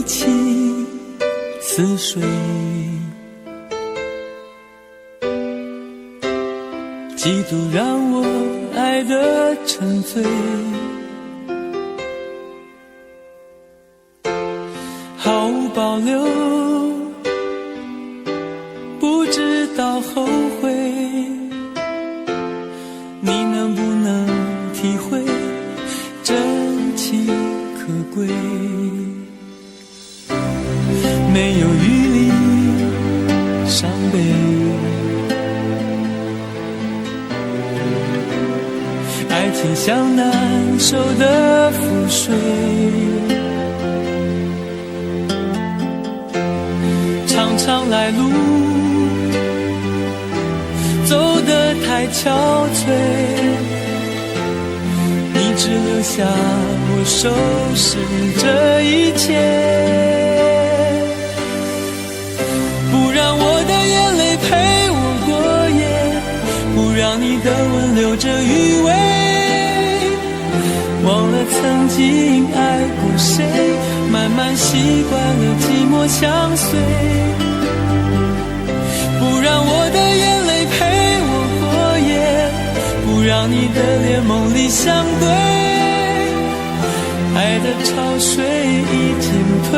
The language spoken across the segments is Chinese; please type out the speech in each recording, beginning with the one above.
情似水，嫉妒让我爱得沉醉，毫无保留，不知道后悔。你能不能体会真情可贵？没有余力伤悲，爱情像难收的覆水，常常来路走得太憔悴，你只留下我收拾这一切，不让我的眼泪陪我过夜，不让你的吻留着余味，忘了曾经爱过谁，慢慢习惯了寂寞相随，不让我的眼泪陪我过夜，不让你的脸梦里相对，爱的潮水已经退，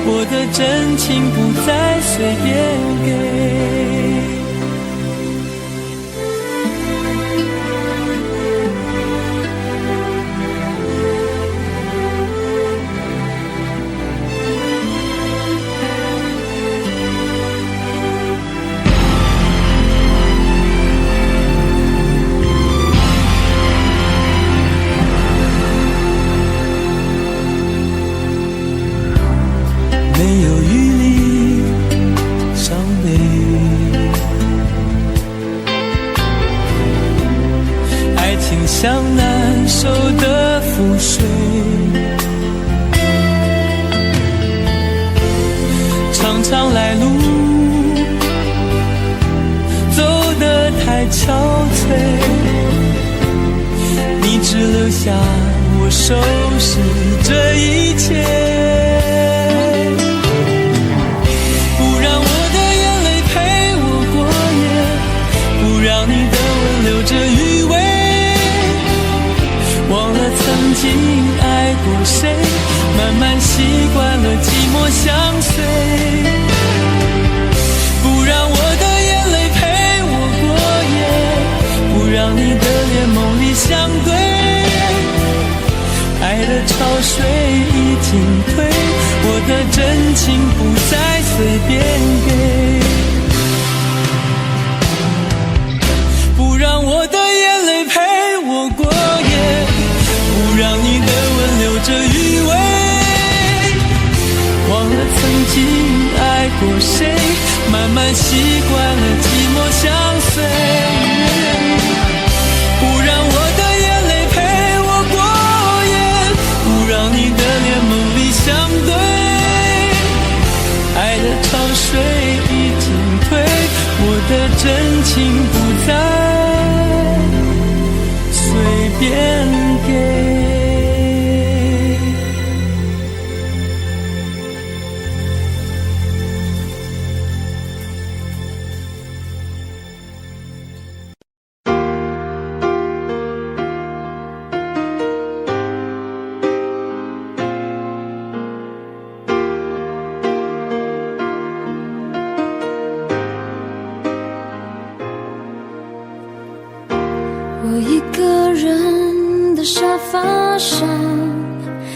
我的真情不再随便给。没有余力伤悲，爱情像难收的覆水，常常来路走得太憔悴，你只留下我收拾这一切，留着余味，忘了曾经爱过谁，慢慢习惯了寂寞相随，不让我的眼泪陪我过夜，不让你的脸梦里相对，爱的潮水已经退，我的真情不再随便给，让我的眼泪陪我过夜，不让你的吻留着余味，忘了曾经爱过谁，慢慢习惯了寂寞相随，不让我的眼泪陪我过夜，不让你的脸梦里相对，爱的潮水已经退，我的真情不再随便给。我一个人的沙发上，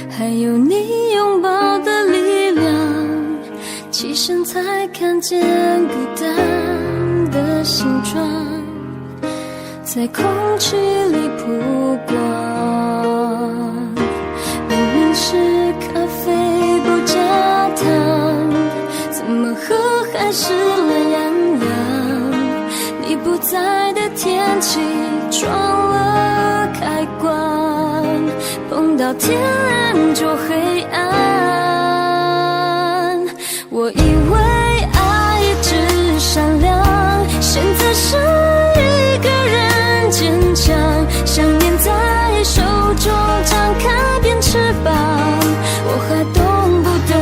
还有你拥抱的力量，起身才看见孤单的形状，在空气里曝光。明明是咖啡不加糖，怎么喝还是懒洋洋，你不在的天气撞了开关，碰到天亮就黑暗。我以为爱一直闪亮，现在是一个人坚强，想念在手中张开变翅膀，我还懂不懂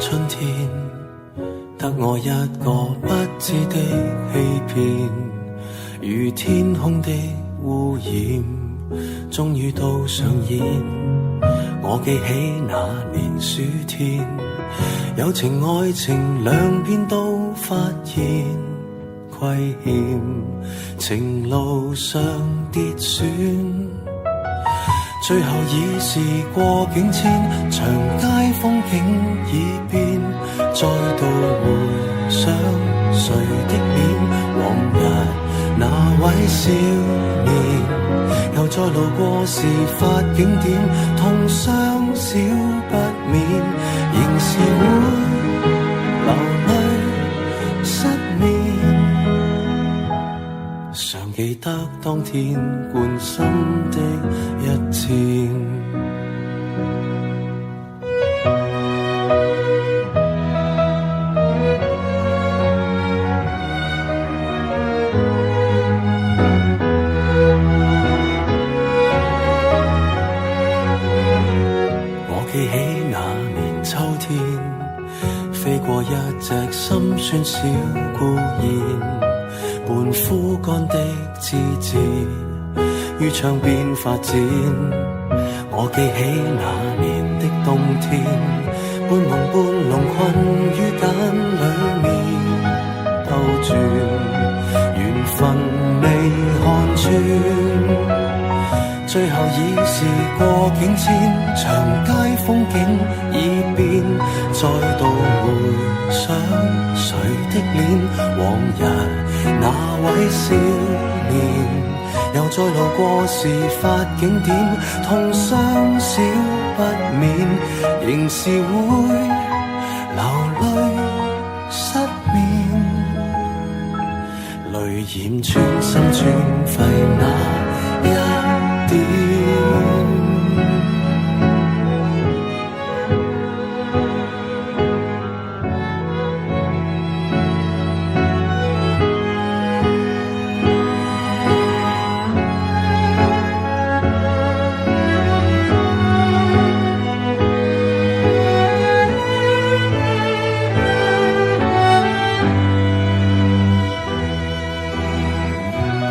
春天，得我一個不知的欺騙，如天空的污染，終於都上演。我記起那年暑天，友情愛情兩邊都發現虧欠，情路上跌損，最後已是過境遷，長街風景已變，再度回想誰的臉，往日那位少年，又再路過事發景點，痛傷少不免，仍是會流淚失眠，常記得當天貫心的一箭。一隻心酸小孤燕，半枯乾的枝節於窗邊發展。我記起那年的冬天，半夢半朧困於繭裡面兜轉，緣分未看穿，最後已是過境遷，長街風景已變，再度回想誰的臉，往日那位少年，又再路過事發景點，痛傷少不免，仍是會流淚失眠，淚染穿心穿肺那一點。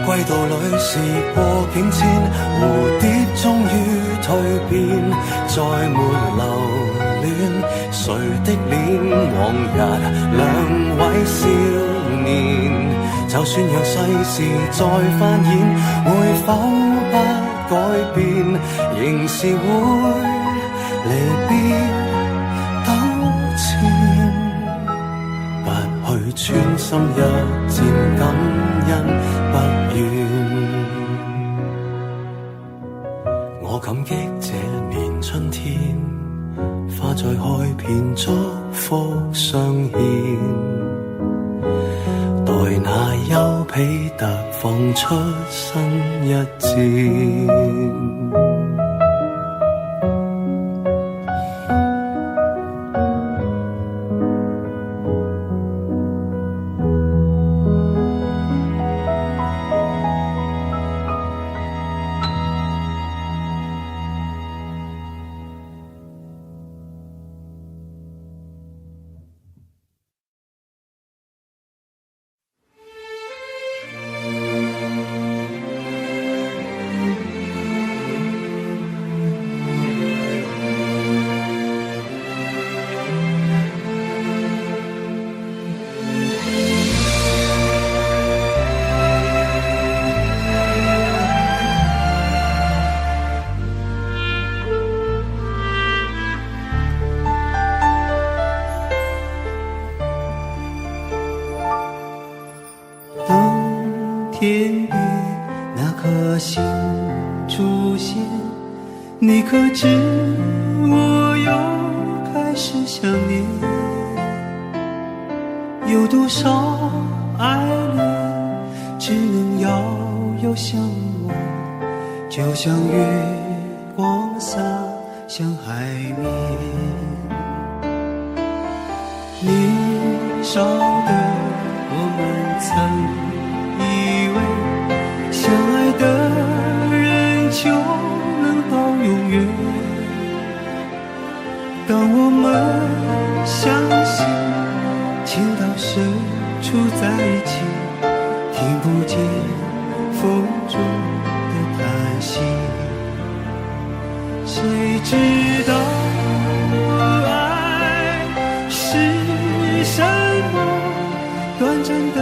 歸途裏是過境遷，蝴蝶終於蛻變，再沒留戀誰的臉，往日兩位少年，就算讓世事再翻演，會否不改變，仍是會離別糾纏，不去穿心一箭，感恩不怨。我感激這年春天，花再開遍，祝福相獻，待那丘比特放出新一箭。天边那颗星出现，你可知我又开始想念？有多少爱恋只能遥遥相望，就像月光洒向海面。年少的我们曾以为相爱的人就能到永远，当我们相是什么？短暂的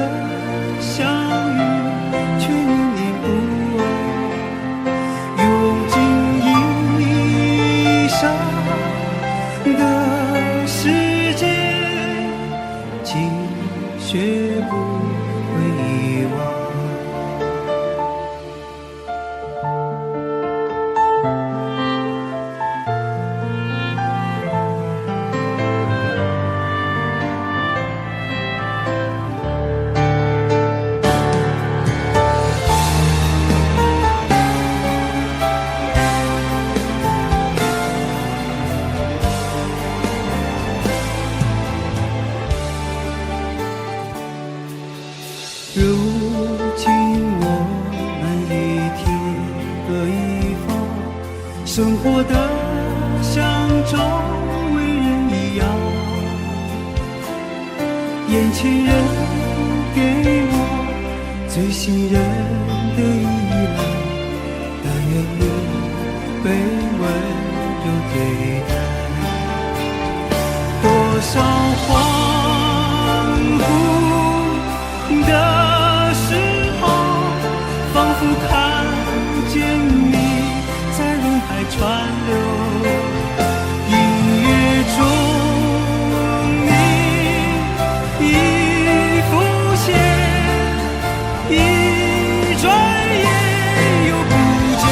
相遇，却念念不忘。用尽一生的时间，请学不会遗忘。如今我们一天各一方，生活的像周围人一样。眼前人给我最信任的依赖，但愿你被温柔对待。多少恍惚的时候，仿佛看见你在人海川流，音乐中你已浮现，一转眼又不见。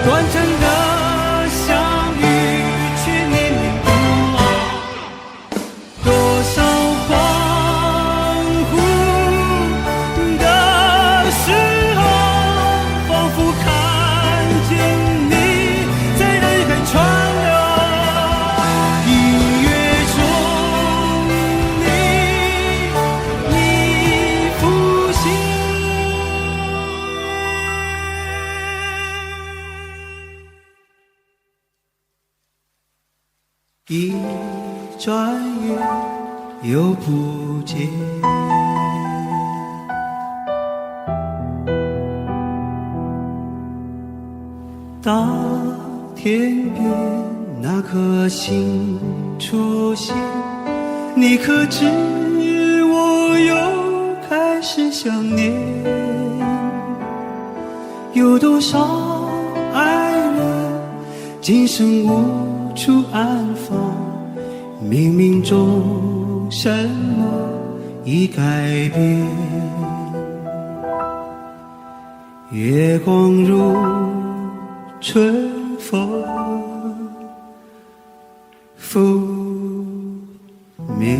短暂的相遇，却念念不忘。多少恍惚的时候，仿佛看见你在人海川流，音乐中你浮现。一转眼又不见。当天边那颗星出现，你可知我又开始想念？有多少爱人今生无处安放，冥冥中什么已改变？月光如春风拂面。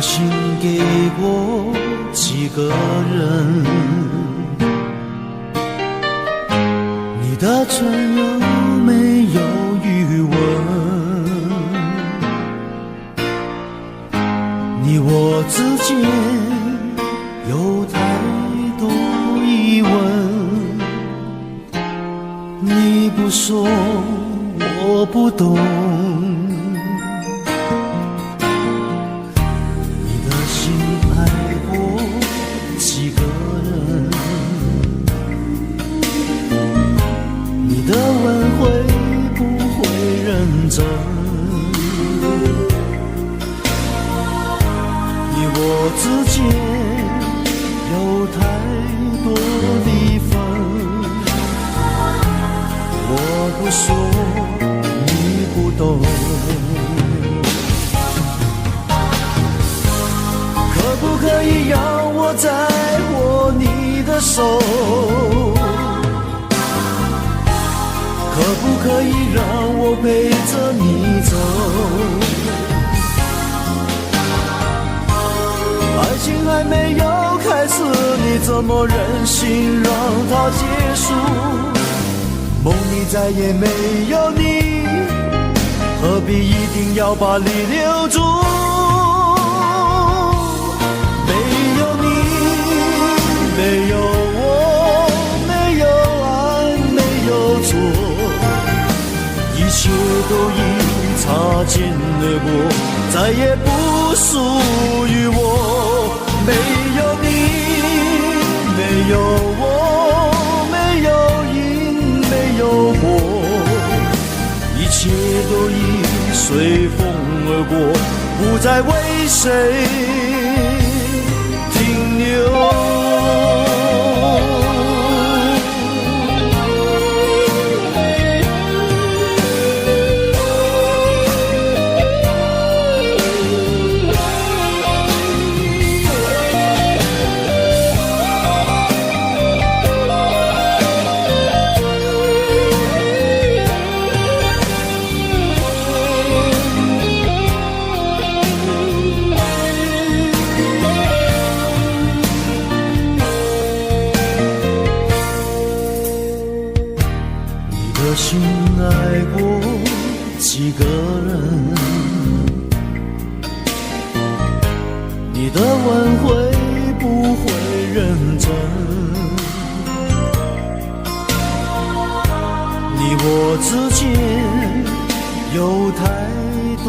心给过几个人，你的唇有没有余温？你我之间有太多疑问，你不说我不懂。你我之间有太多离分，我不说你不懂，可不可以让我再握你的手？可不可以让我陪着你走？爱情还没有开始，你怎么忍心让它结束？梦里再也没有你，何必一定要把你留住？没有你，没有我，没有爱，没有错，一切都已擦肩而过，再也不属于我。没有你，没有我，没有因，没有果，一切都已随风而过，不再为谁停留。心爱过几个人，你的吻会不会认真？你我之间有太多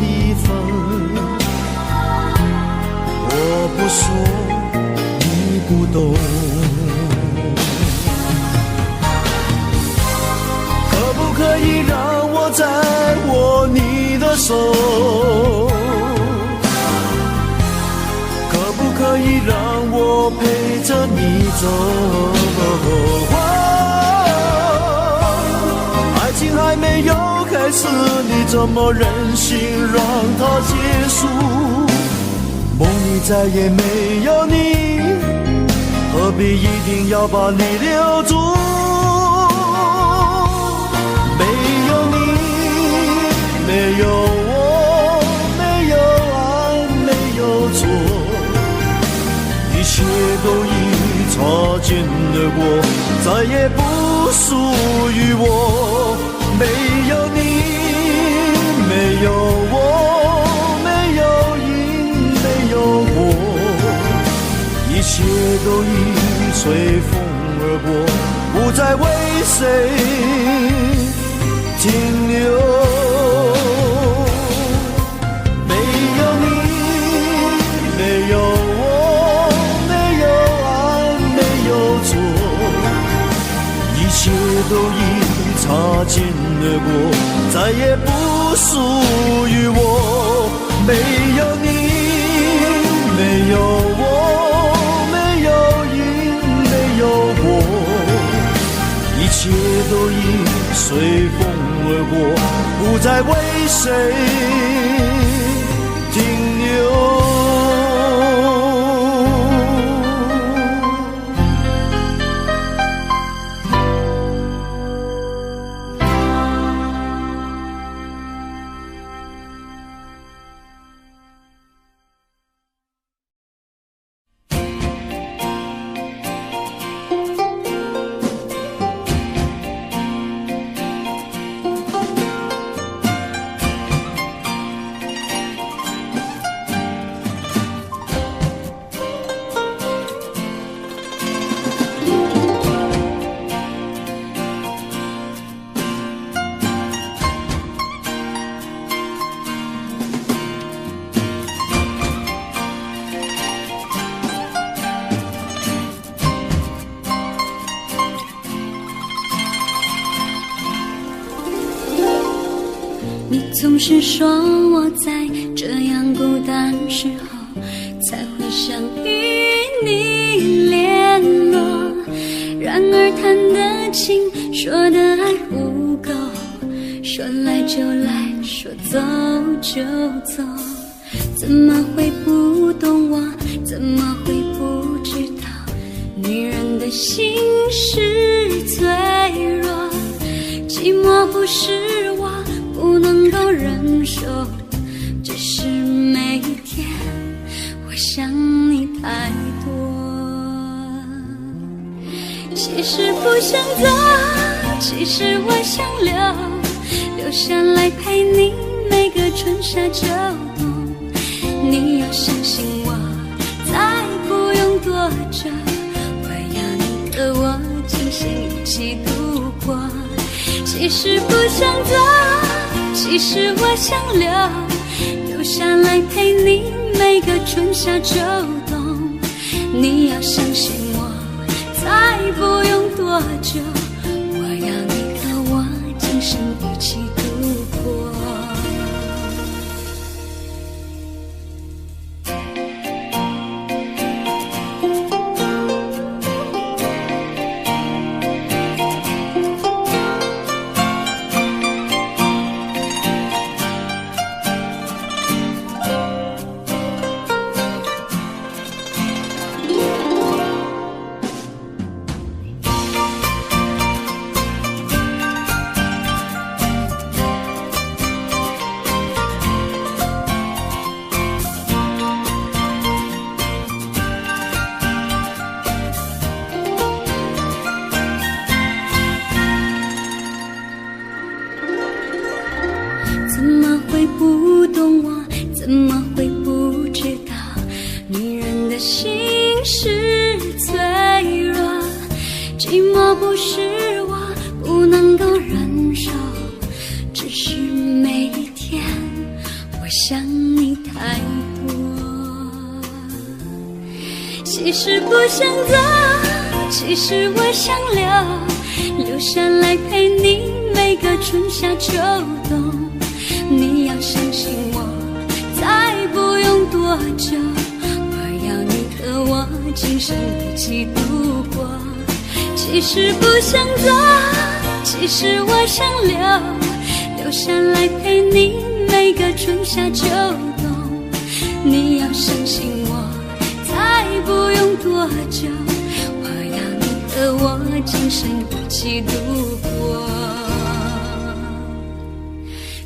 离分，我不说你不懂，可以让我再握你的手？可不可以让我陪着你走？爱情还没有开始，你怎么忍心让它结束？梦里再也没有你，何必一定要把你留住？没有我，没有爱，没有错，一切都已擦肩而过，再也不属于我。没有你，没有我，没有因，没有果，一切都已随风而过，不再为谁停留。一切都已擦肩而过，再也不属于我。没有你，没有我，没有因，没有果，一切都已随风而过，不再为谁停留。总是说我在这样孤单时候才会想与你联络。然而谈得情，说的爱不够，说来就来，说走就走。怎么会不懂我？怎么会不知道？女人的心是脆弱，寂寞不是我不能够忍受，只是每一天我想你太多。其实不想走，其实我想留下来陪你每个春夏秋冬。你要相信我，再不用多久，我要你和我今生一起度过。其实不想走，其实我想留下来陪你每个春夏秋冬。你要相信我，再不用多久，我要你和我今生一起度过。怎么会不懂我？怎么会不知道？女人的心是脆弱，寂寞不是我不能够忍受，只是每一天我想你太多。其实不想走，其实我想留下来陪你每个春夏秋冬。你要相信我，再不用多久，我要你和我今生一起度过。其实不想走，其实我想留下来陪你每个春夏秋冬。你要相信我，再不用多久，我要你和我今生一起度过。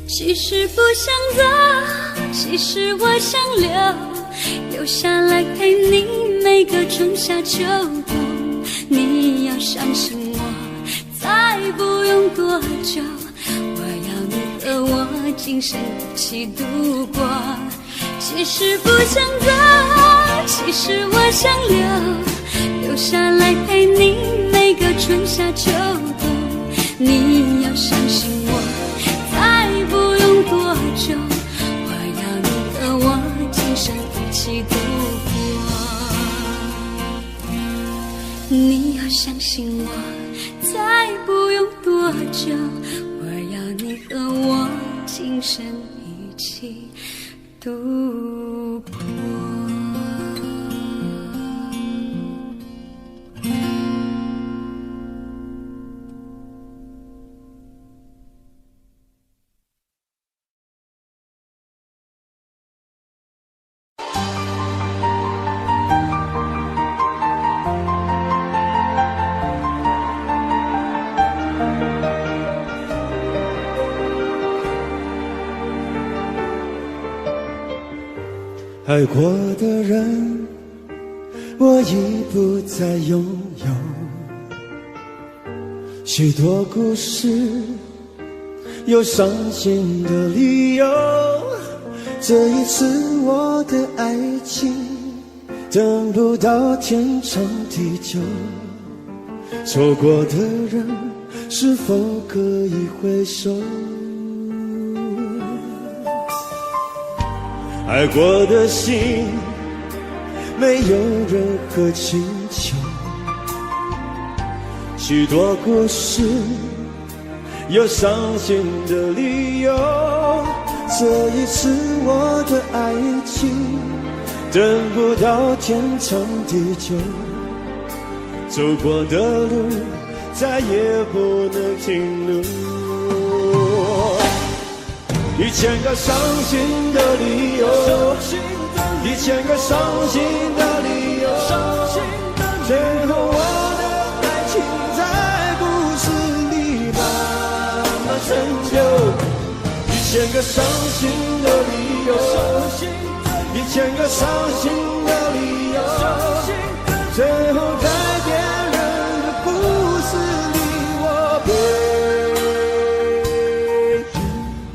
其实不想走，其实我想留下来陪你每个春夏秋冬。你要相信我，再不用多久，我要你和我今生一起度过。其实不想走，其实我想留下来陪你每个春夏秋冬。你要相信我，再不用多久，我要你和我今生一起度过。你要相信我，再不用多久，我要你和我今生一起度过。爱过的人，我已不再拥有。许多故事，有伤心的理由。这一次我的爱情，等不到天长地久。错过的人，是否可以回首？爱过的心，没有任何请求。许多故事，有伤心的理由。这一次我的爱情，等不到天长地久，走过的路再也不能停留。1000个伤心的理由，1000个伤心的理由，最后我的爱情在故事里慢慢成就。1000个伤心的理由，1000个伤心的理由，最后在别人的故事里，我被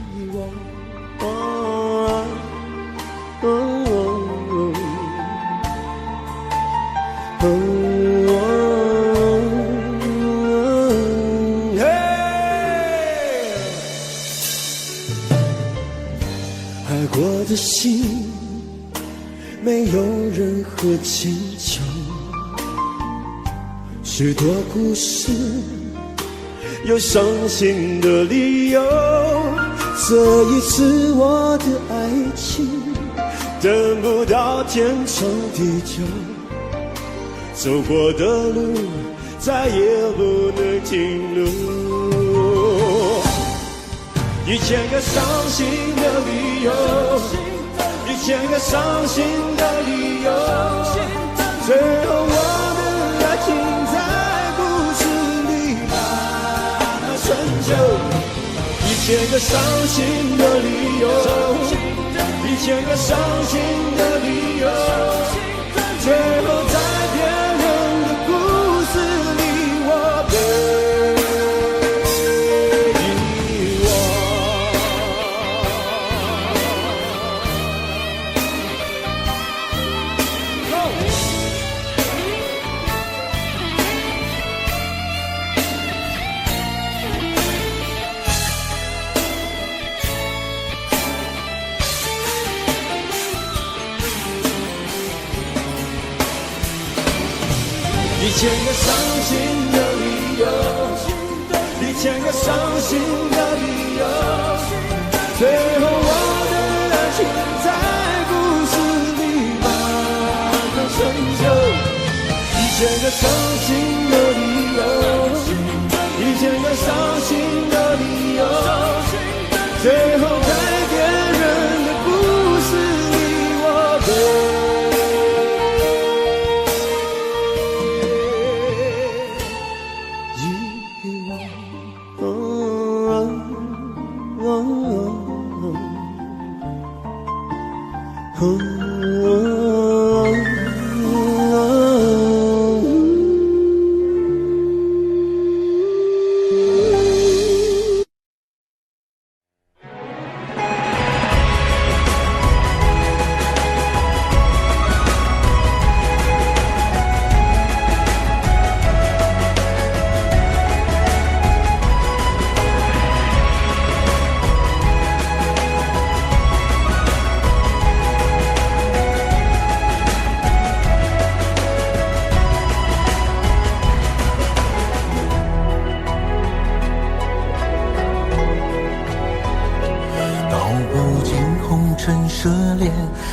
遗忘。爱过的心没有任何请求，许多故事有伤心的理由。这一次我的爱情等不到天长地久，走过的路再也不能停留。1000个伤心的理由，1000个伤心的理由，最后我的爱情在故事里慢慢成就。1000个伤心的理由，1000个伤心的理由，最后在别人的故事里，我被1000个伤心的理由，1000个伤心的理由，最后我的爱情在故事里慢慢成就。1000个伤心的理由，1000个伤心的理由，最后在别人的故事里，我被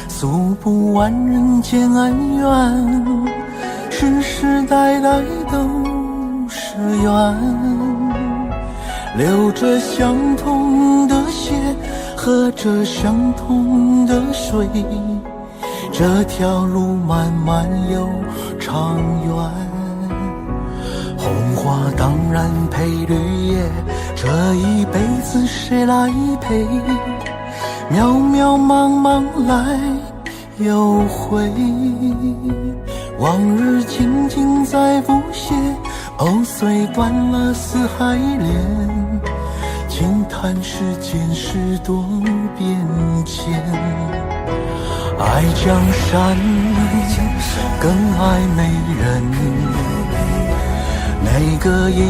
诉不完人间恩怨，世世代代都是缘。流着相同的血，喝着相同的水，这条路漫漫又长远。红花当然配绿叶，这一辈子谁来陪？渺渺茫茫来又回，往日情景再不写，碎断了四海连，轻叹世间事多变迁。爱江山更爱美人，哪个英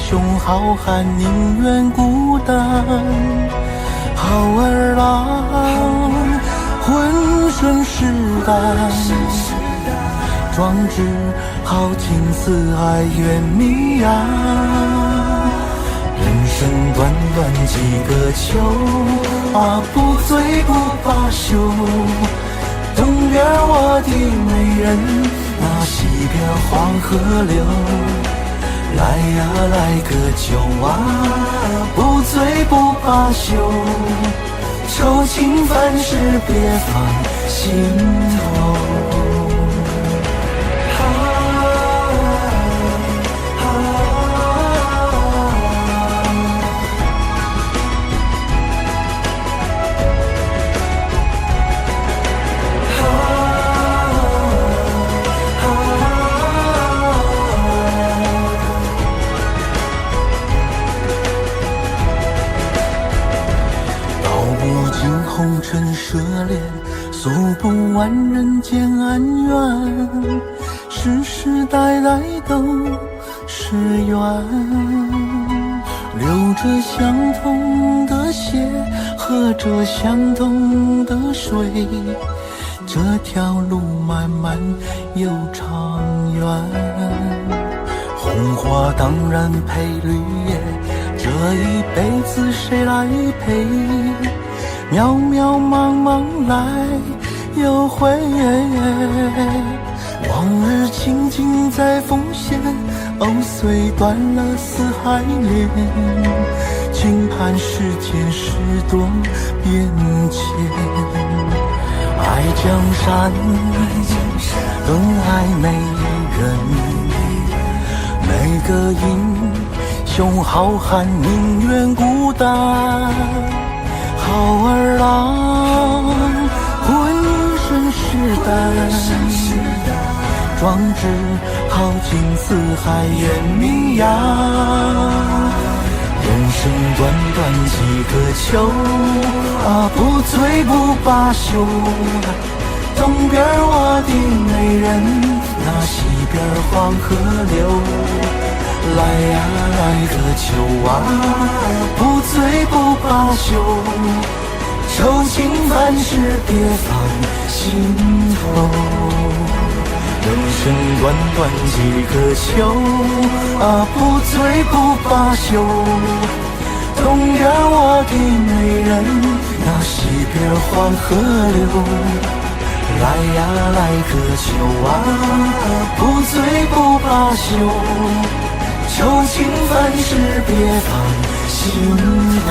雄好汉宁愿孤单？好儿郎浑身是胆，壮志豪情四海远名扬。人生短短几个秋，不醉不罢休。东边人，那西边黄河流。来呀来个酒啊，不醉不罢休，愁情烦事别放心头。红尘涉猎，诉不完人间恩怨，世世代代都是缘。流着相同的血，喝着相同的水，这条路漫漫又长远。红花当然配绿叶，这一辈子谁来陪？渺渺茫茫来又回，往日情景在浮现，虽断了丝还连，轻盼世间事多变迁。爱江山更爱美人，每个英雄好汉宁愿孤单。好儿郎浑身是胆，壮志豪情四海远名扬。人生短短几个秋不醉不罢休。东边我的美人，那西边黄河流。来呀来个酒啊，不醉不罢休，愁情烦事别放心头。人生短短几个秋不醉不罢休。东边我的美人，那西边黄河流。来呀来个酒啊，不醉不罢休，愁情烦事别放心头。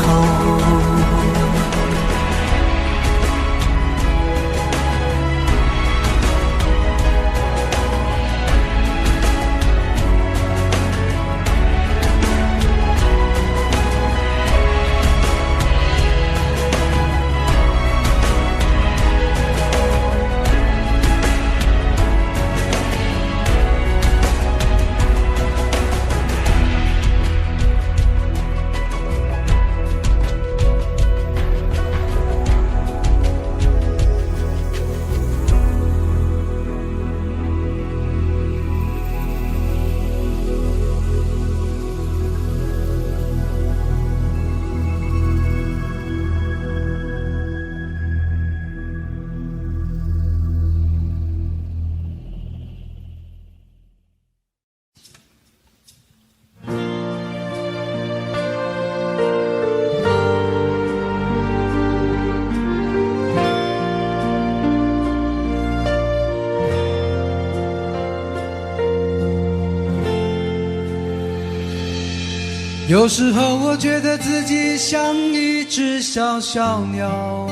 有时候我觉得自己像一只小小鸟，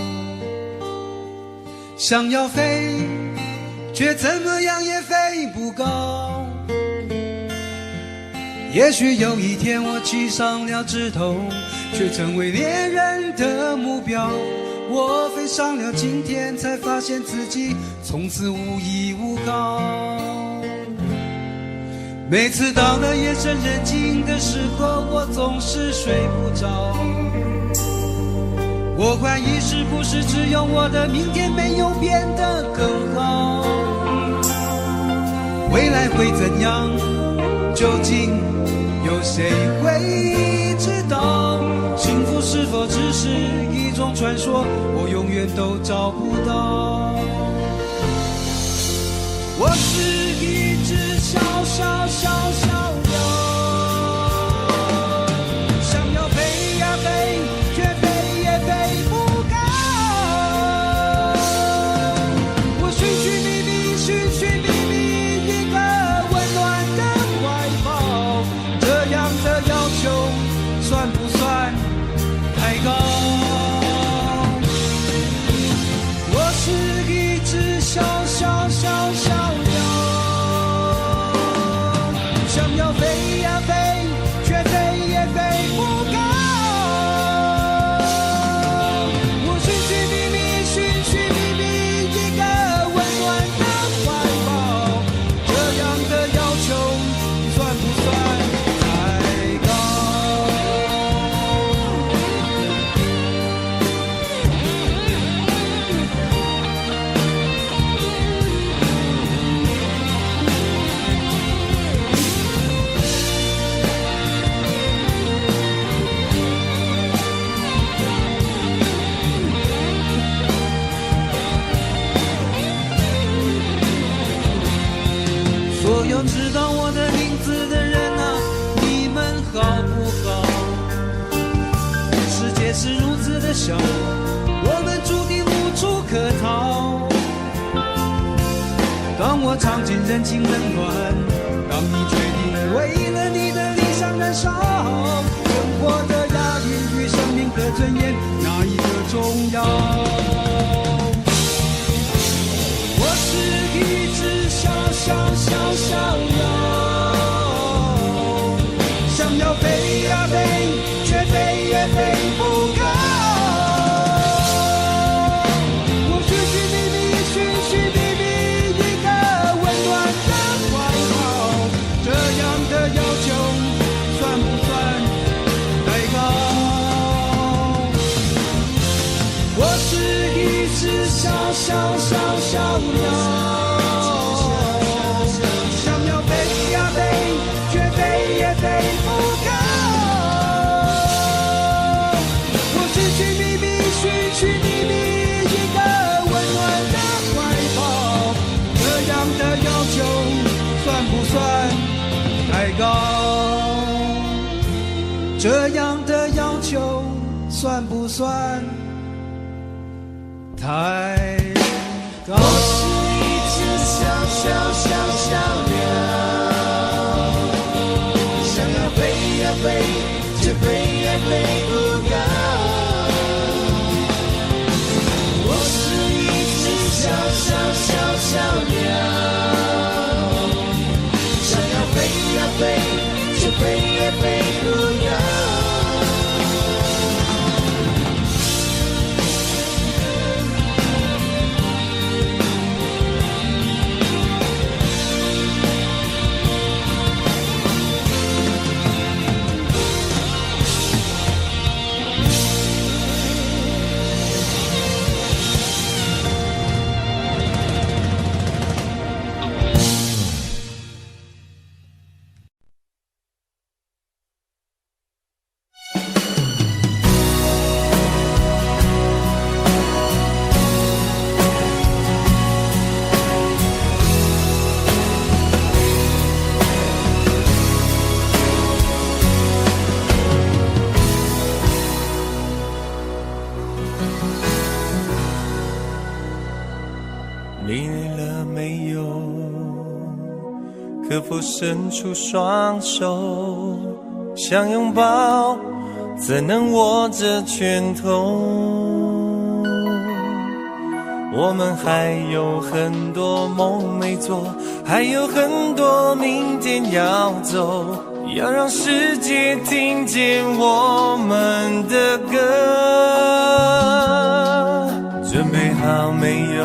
想要飞，却怎么样也飞不高。也许有一天我栖上了枝头，却成为猎人的目标。我飞上了青天，才发现自己从此无依无靠。每次到了夜深人静的时候，我总是睡不着。我怀疑是不是只有我的明天没有变得更好？未来会怎样？究竟有谁会知道？幸福是否只是一种传说？我永远都找不到。我是一只小小小小鸟，想要飞呀飞，却飞也飞不高。我寻寻觅觅，寻寻觅有知道我的名字的人啊，你们好不好？世界是如此的小，我们注定无处可逃。当我尝尽人情冷暖，当你决定为了你的理想燃烧，生活的押韵与生命的尊严，哪一个重要？我是一只小鸟，想要飞呀飞，却飞也飞不高。我寻寻觅觅一个温暖的怀抱，这样的要求算不算太高？我是一只小鸟，想要飞呀飞，却飞也飞不高。我寻寻觅觅一个温暖的怀抱，这样的要求算不算太高？这样的要求算不算太高？我是一只小鸟，想要飞呀飞，却飞也飞不高。我是一只小鸟，想要飞呀飞，却飞也飞不高。你累了没有？可否伸出双手，想拥抱，怎能握着拳头？我们还有很多梦没做，还有很多明天要走，要让世界听见我们的歌。准备好没有？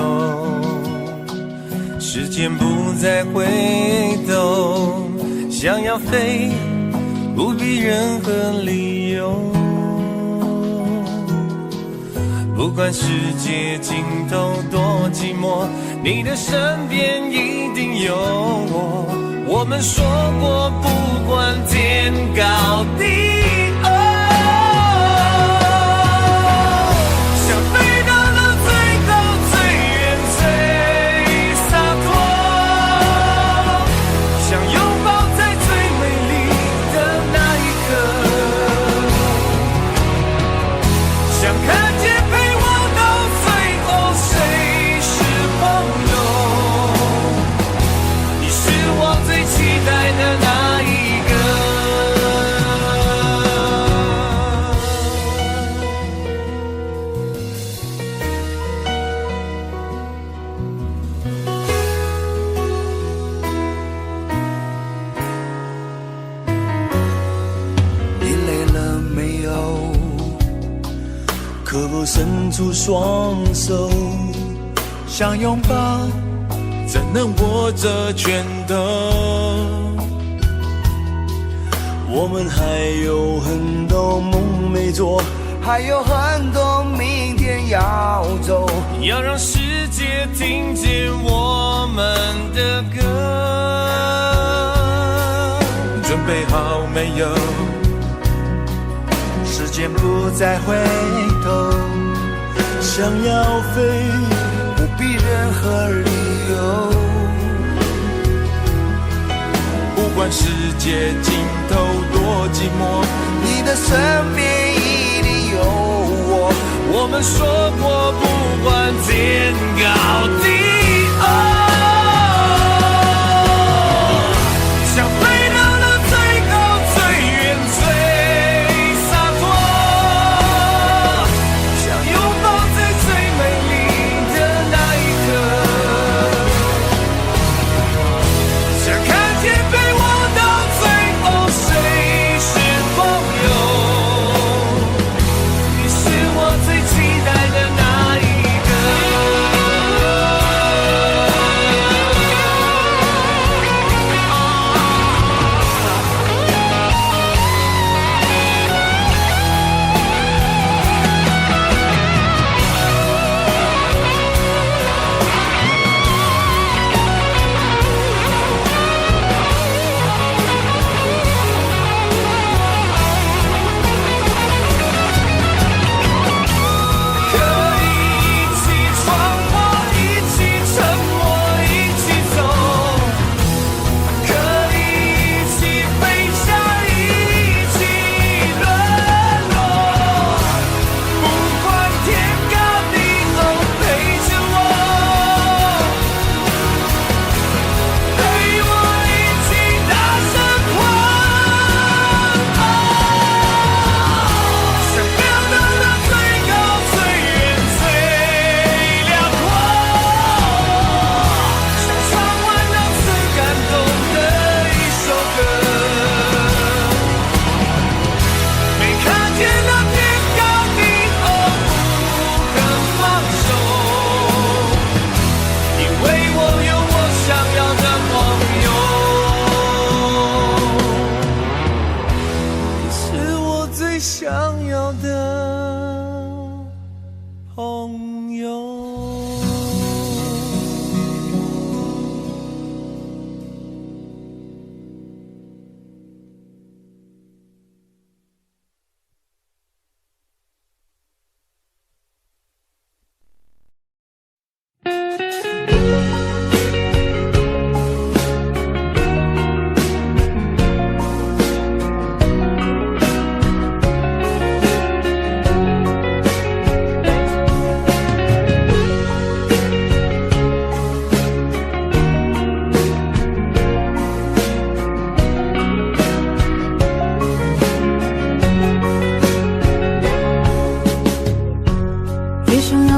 时间不再回头，想要飞，不必任何理由。不管世界尽头多寂寞，你的身边一定有我。我们说过，不管天高地伸出双手，想拥抱，怎能握着拳头？我们还有很多梦没做，还有很多明天要走，要让世界听见我们的歌。准备好没有？时间不再回头，想要飞，不必任何理由。管世界尽头多寂寞，你的身边一定有我。我们说过不管天高地厚，想飞到那最高最远最洒脱，想拥抱在最美丽的那一刻，想看见被我到最后谁是朋友，你是我最期待的那一个。想要的朋友。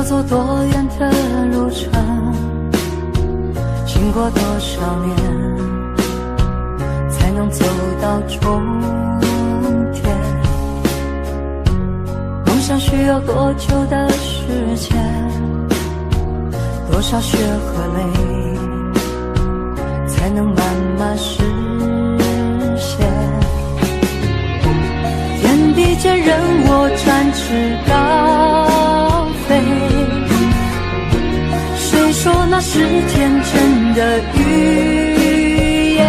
走多远的路程，经过多少年，才能走到终点？梦想需要多久的时间？多少血和泪，才能慢慢实现？天地间任我展翅高飞，谁说那是天真的语言？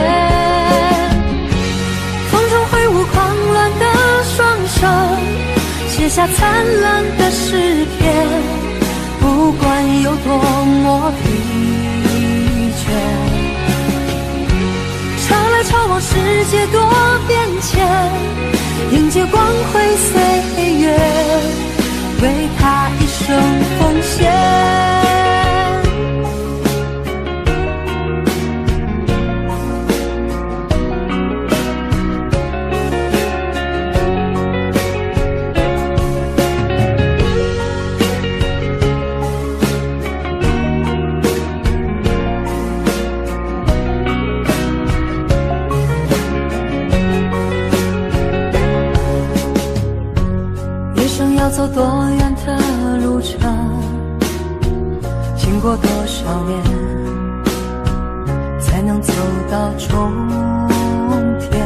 风中挥舞狂乱的双手，写下灿烂的诗篇。不管有多么疲倦，潮来潮往，世界多变迁，迎接光辉岁月，为他一生奉献。要走多远的路程，经过多少年，才能走到终点？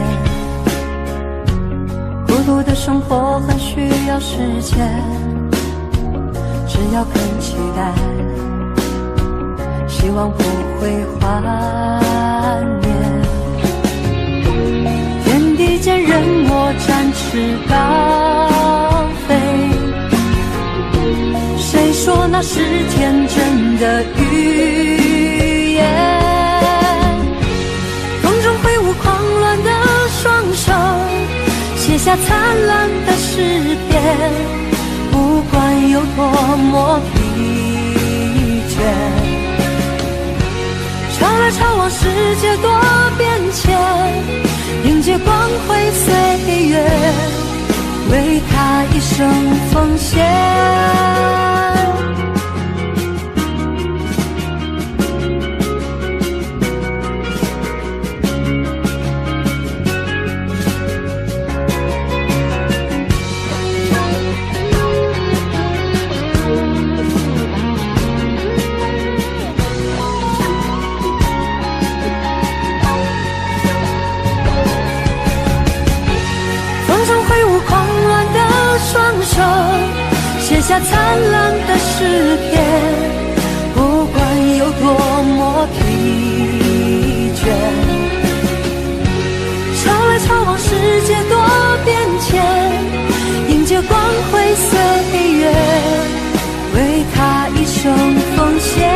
孤独的生活很需要时间，只要肯期待，希望不会幻灭。天地间任我展翅高飞，谁说那是天真的语言？风中挥舞狂乱下灿烂的诗篇，不管有多么疲倦，朝来朝往世界多变迁，迎接光辉岁月，为他一生奉献。写下灿烂的诗篇，不管有多么疲倦，朝来朝往世界多变迁，迎接光辉岁月，为他一生奉献。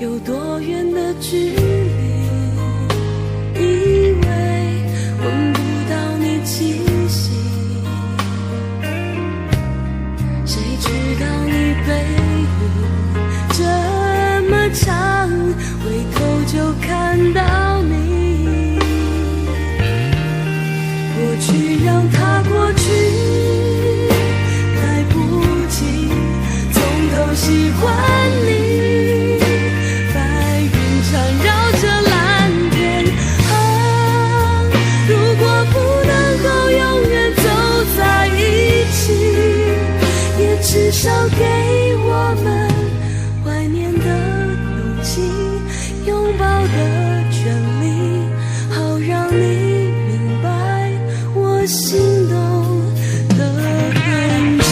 有多远的距离，以为闻不到你气息，谁知道你背影这么长，回头就看到你。过去让它过去，来不及从头喜欢你。至少给我们怀念的勇气，拥抱的权利，好让你明白我心动的痕迹。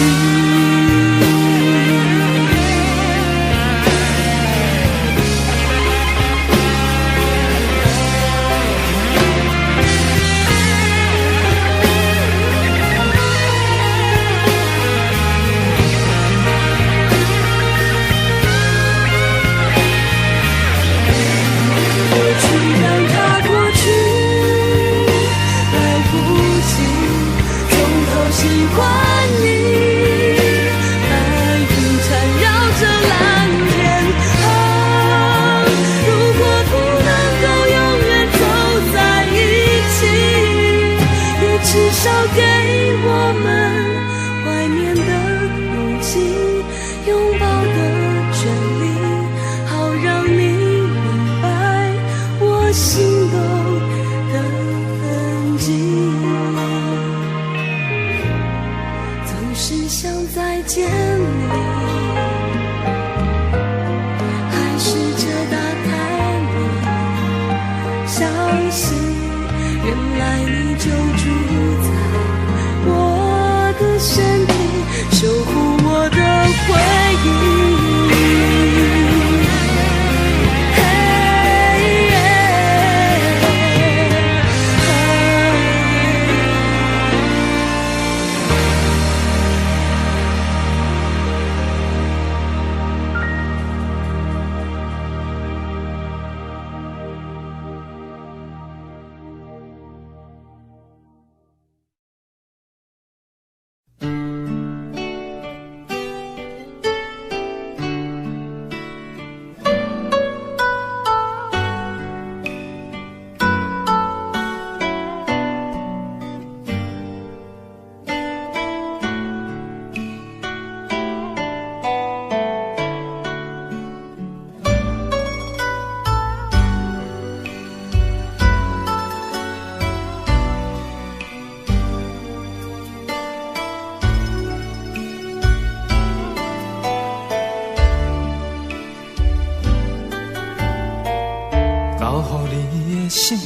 心，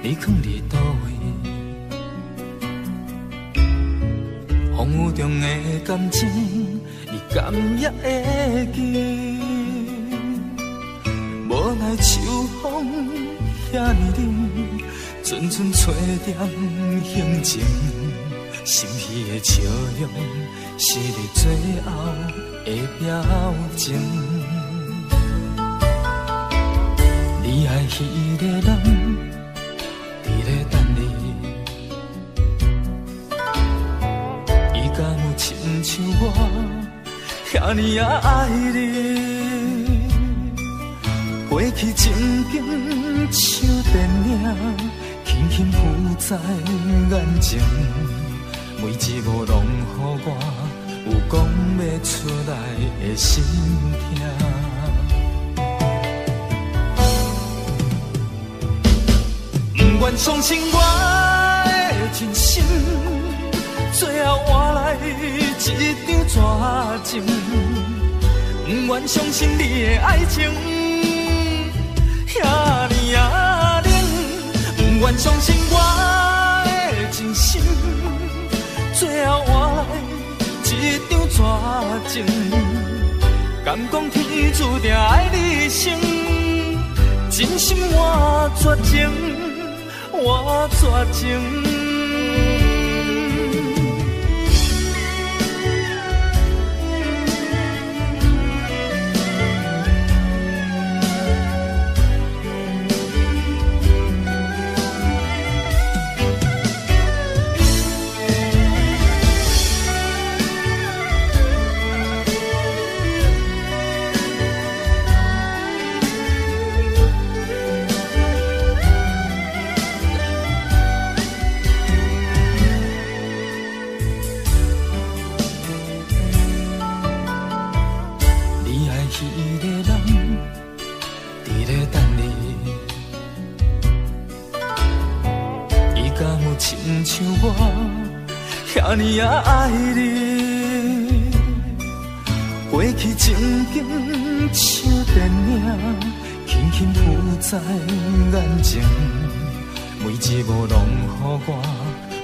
你藏伫倒位？风雨中的感情，你敢也会记？无奈秋风遐尼冷，阵阵吹点行情，心虚的笑容是你最后的表情。你爱迄个人，伫咧等你，伊敢有亲像我遐尼也爱你？过去情景像电影，轻轻浮在眼前，每一幕拢予我有讲不出来的心痛。不愿相信我的真心，最后换来一张绝情。不愿相信你的爱情遐尼也冷，不愿相信我的真心，最后换来一张绝情。敢讲天注定爱你生，真心换绝情。我绝情。像我遐尼也爱你，过去情景像电影，轻轻浮在眼前，每一幕拢予我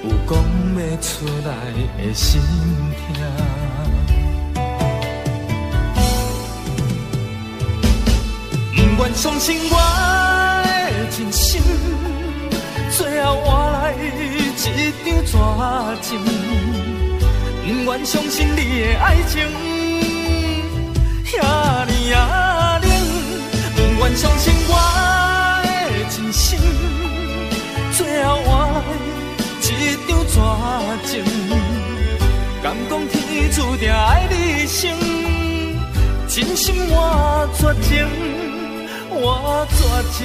有讲不出来的心痛。不愿相信我的真心，最后换来一张绝情。不愿相信你的爱情遐尼也冷，不愿相信我的真心，最后换来一张绝情。敢讲天注定爱你生，真心换绝情，换绝情。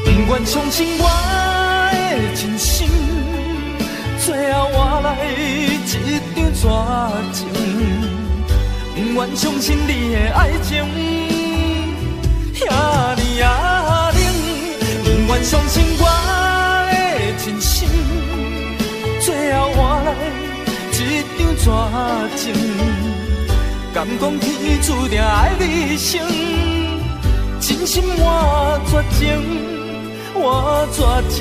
不愿相信我的真心，最后换来一张绝情。不愿相信你的爱情遐尼也冷，不愿相信我的真心，最后换来一张绝情。敢讲天注定爱你生，真心换绝情。我绝情。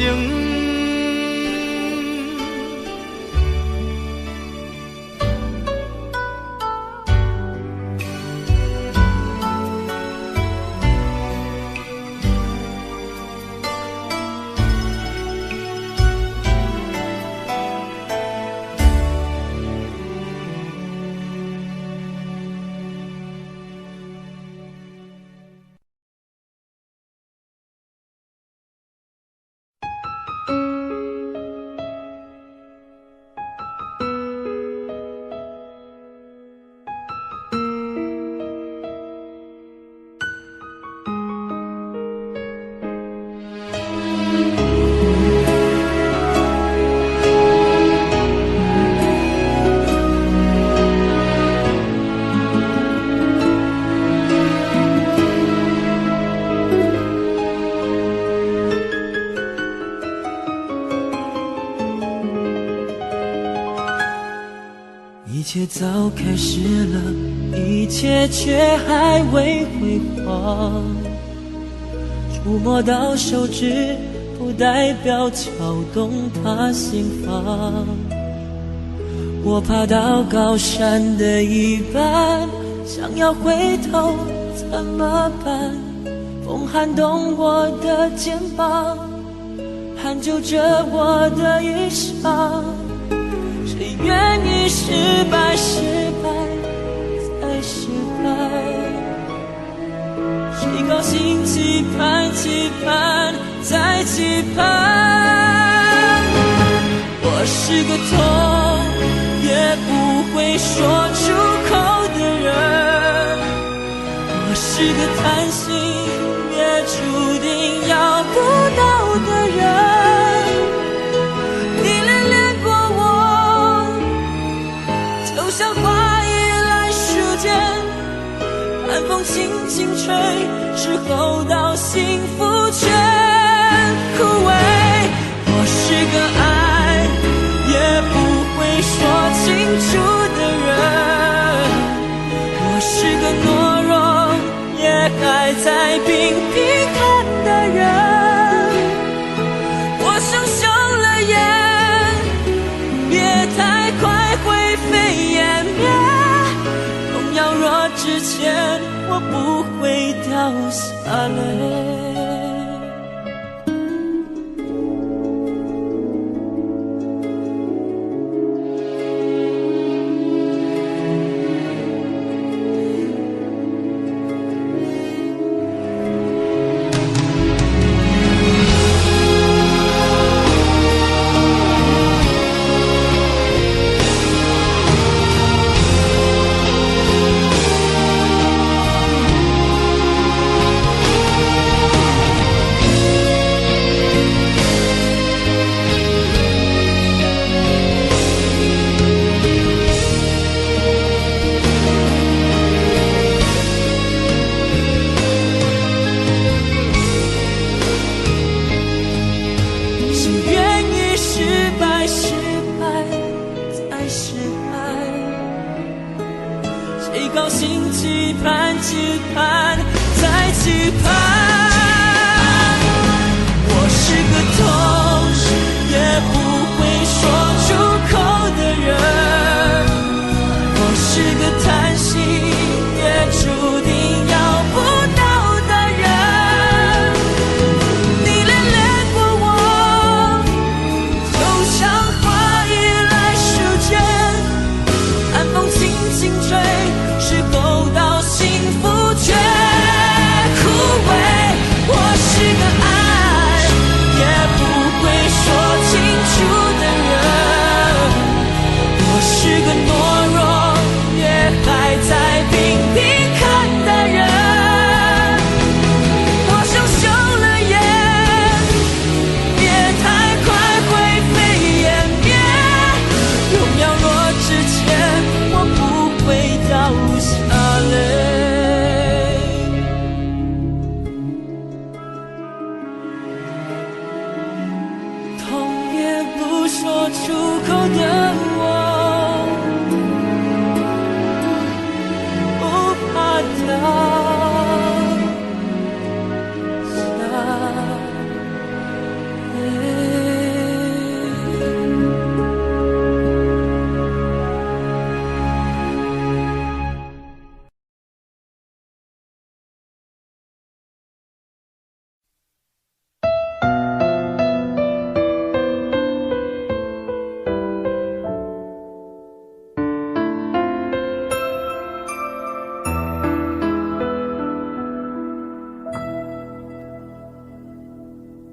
一切早开始了，一切却还未辉煌。触摸到手指，不代表撬动他心房。我爬到高山的一半，想要回头怎么办？风撼动我的肩膀，探究着我的衣裳。谁愿意失败，失败再失败？谁高兴期盼，期盼再期盼？我是个痛也不会说出口的人，我是个贪心也注定要不到的人。你恋恋过我，就像花依赖树间，寒风轻轻吹，之后到幸福全枯萎。我是个爱也不会说清楚的人，我是个懦弱也还在拼拼看的人。我生锈了眼，别太快灰飞烟灭，痛要若之前我不会掉下泪。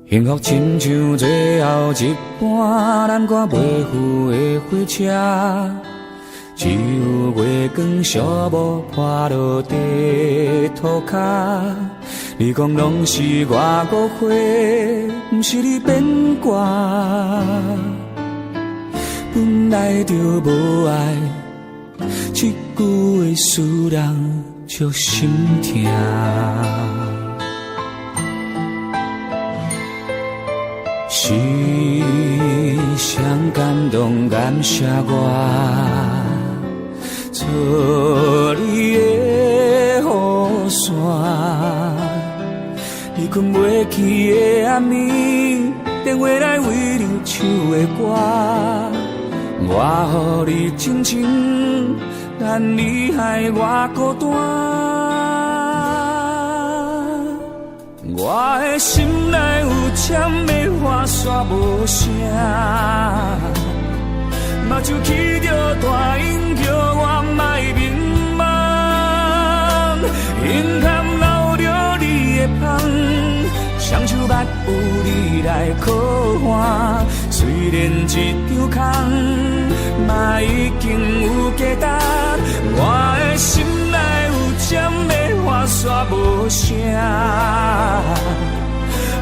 幸福亲像最后一班咱赶袂赴的火车，只有月光小雾破落地涂骹。你讲拢是我误会，不是你变卦。本来就无爱，这句话使人足心痛。是谁感动感谢我，做你的雨伞。你困袂暗暝，电话来为你唱的歌，我予你真情，但你害我孤单。我的心内有签的花煞无声，目睭起着大音叫我莫迷茫，眼含流着你的香，双手捌有你来靠岸。虽然一张空，嘛已经有价值。我的心内有针的花煞无声，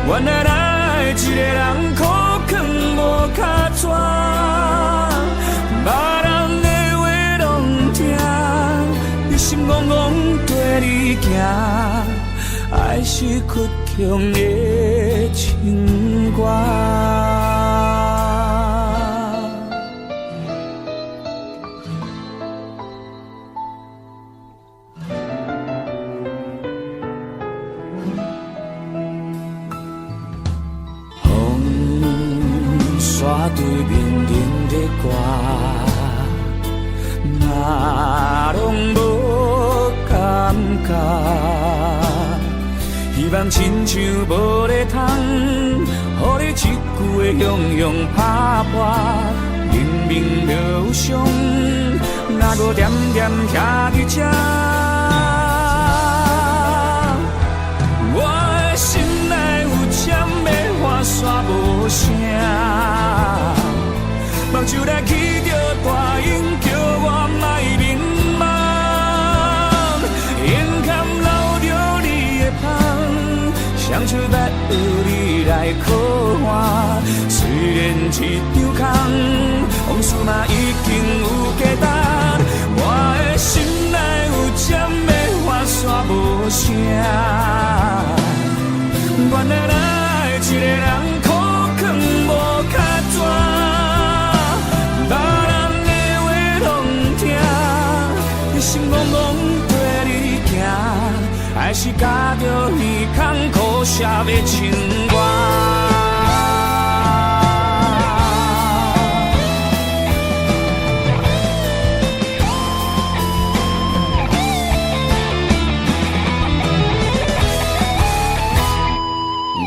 原来来一个人苦劝无脚纸，别人的话拢听，你心怅怅跟你行，爱是倔强的情歌。山对面冷的歌，哪拢无感觉，希望亲像无咧通，予你一句的雄雄打破，明明就有伤，哪搁点点徛伫这？我的心内有签的花煞无声，目睭来起着大音叫我莫迷茫，眼含流着你的香，双手捌有你来靠岸。虽然一张空，往事嘛已经有价值。我的心内有针的花煞无声，原来来一个人苦劝无脚纸，别人的话拢听，你心怅怅跟你行，爱是加着耳孔苦涩的情歌。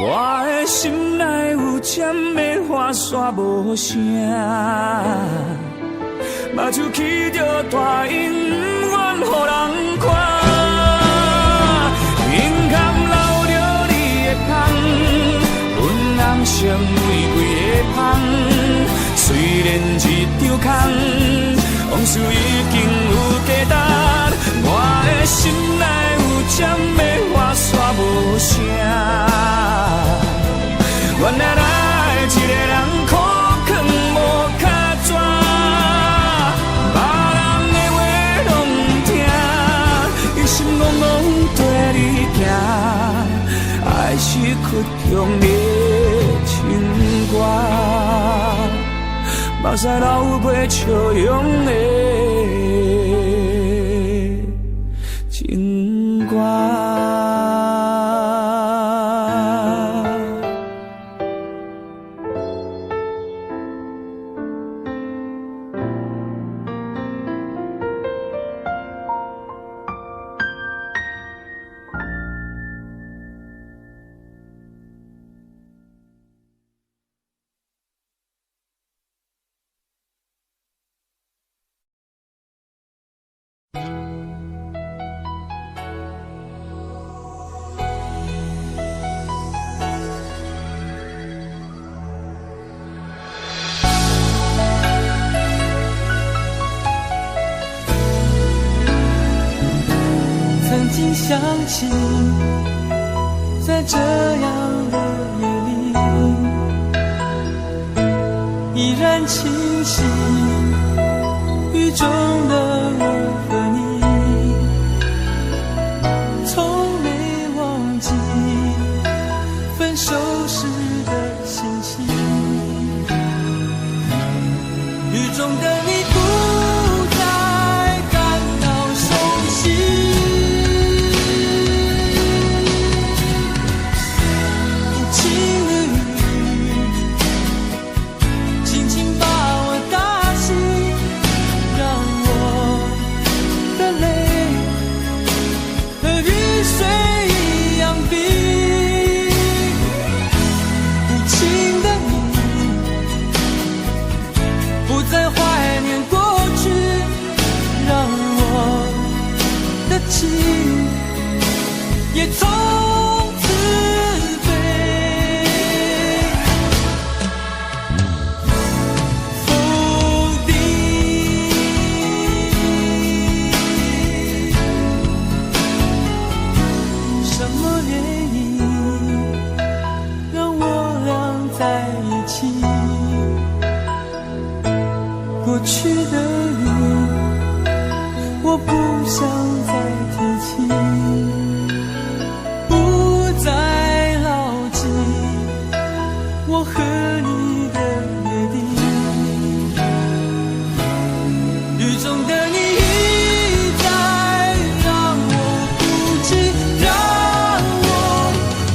我的心内有针的花煞无声，目睭起着大音，不愿予人看，眼含流着你的香，阮人生玫瑰的香。虽然一张空，往事已经有价值。我的心内有针的花煞无声，原来来一个人苦劝无脚纸，别人的话拢听，伊心怅怅跟你行，爱是倔强的情歌，目屎流过笑容的情歌。曾经相信，在这样的夜里，依然清晰雨中的我和你，从没忘记分手时的心情。雨中的你不再感到熟悉，轻情也从此飞。否定什么原因让我俩在一起？过去的你，我不想再提起，不再牢记我和你的约定。雨中的你一再让我哭泣，让我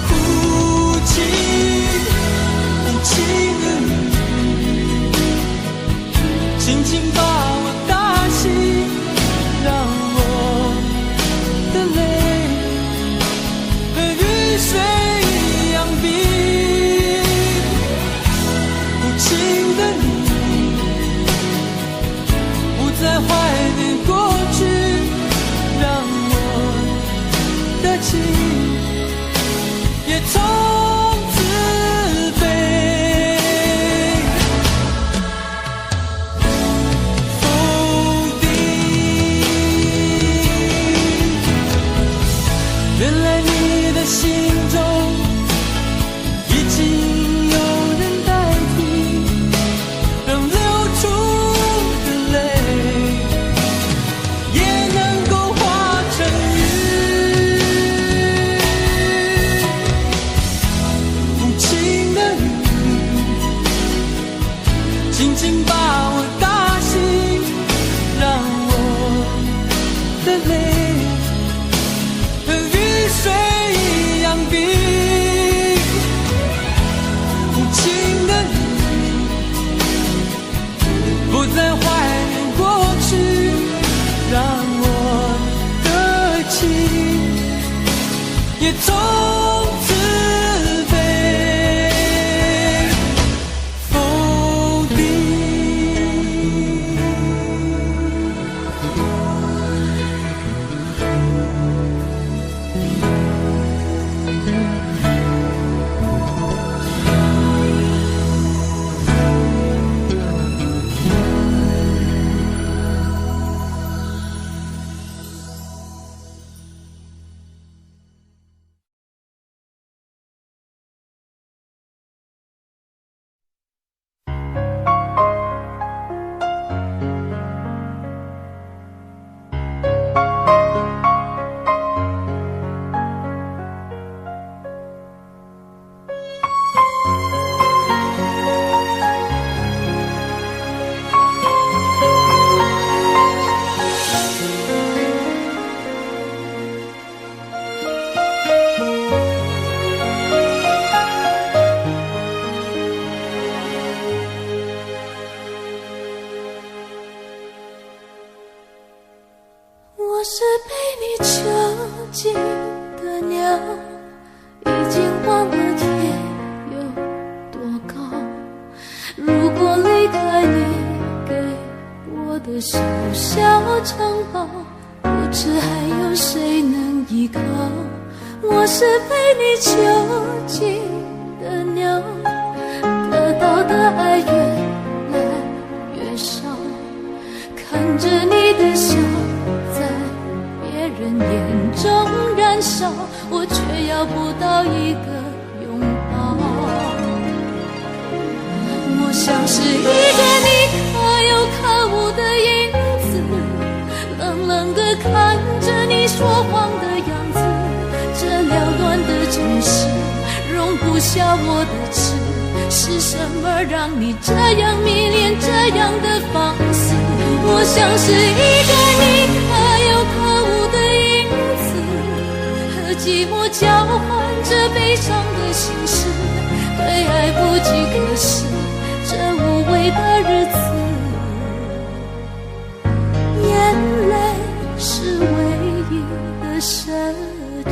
哭泣，无情的你轻轻把我打醒，让我的泪和雨水一样冰。无情的你不再怀念过去，让我的情也从此飞。否定，原来你的心中已经有人代替，让流出的泪也能够化成雨。无情的你轻轻把我打醒，让我的泪和雨水一样冰。无情的你不再怀念过去，让我的情也从此飞。否定。我是被你囚禁的鸟，已经忘了天有多高。如果离开你给我的小小城堡，不知还有谁能依靠。我是被你囚禁的鸟，得到的爱越来越少，看着你的笑在别人眼中燃烧，我却要不到一个拥抱。我像是一个你可有可无的影子，冷冷地看着你说谎的样子。这缭乱的城市容不下我的痴，是什么让你这样迷恋这样的放肆？我像是一个你可有可无的影子，和寂寞交换着悲伤的心事，对爱不计可施，这无味的日子，眼泪是唯一的奢侈。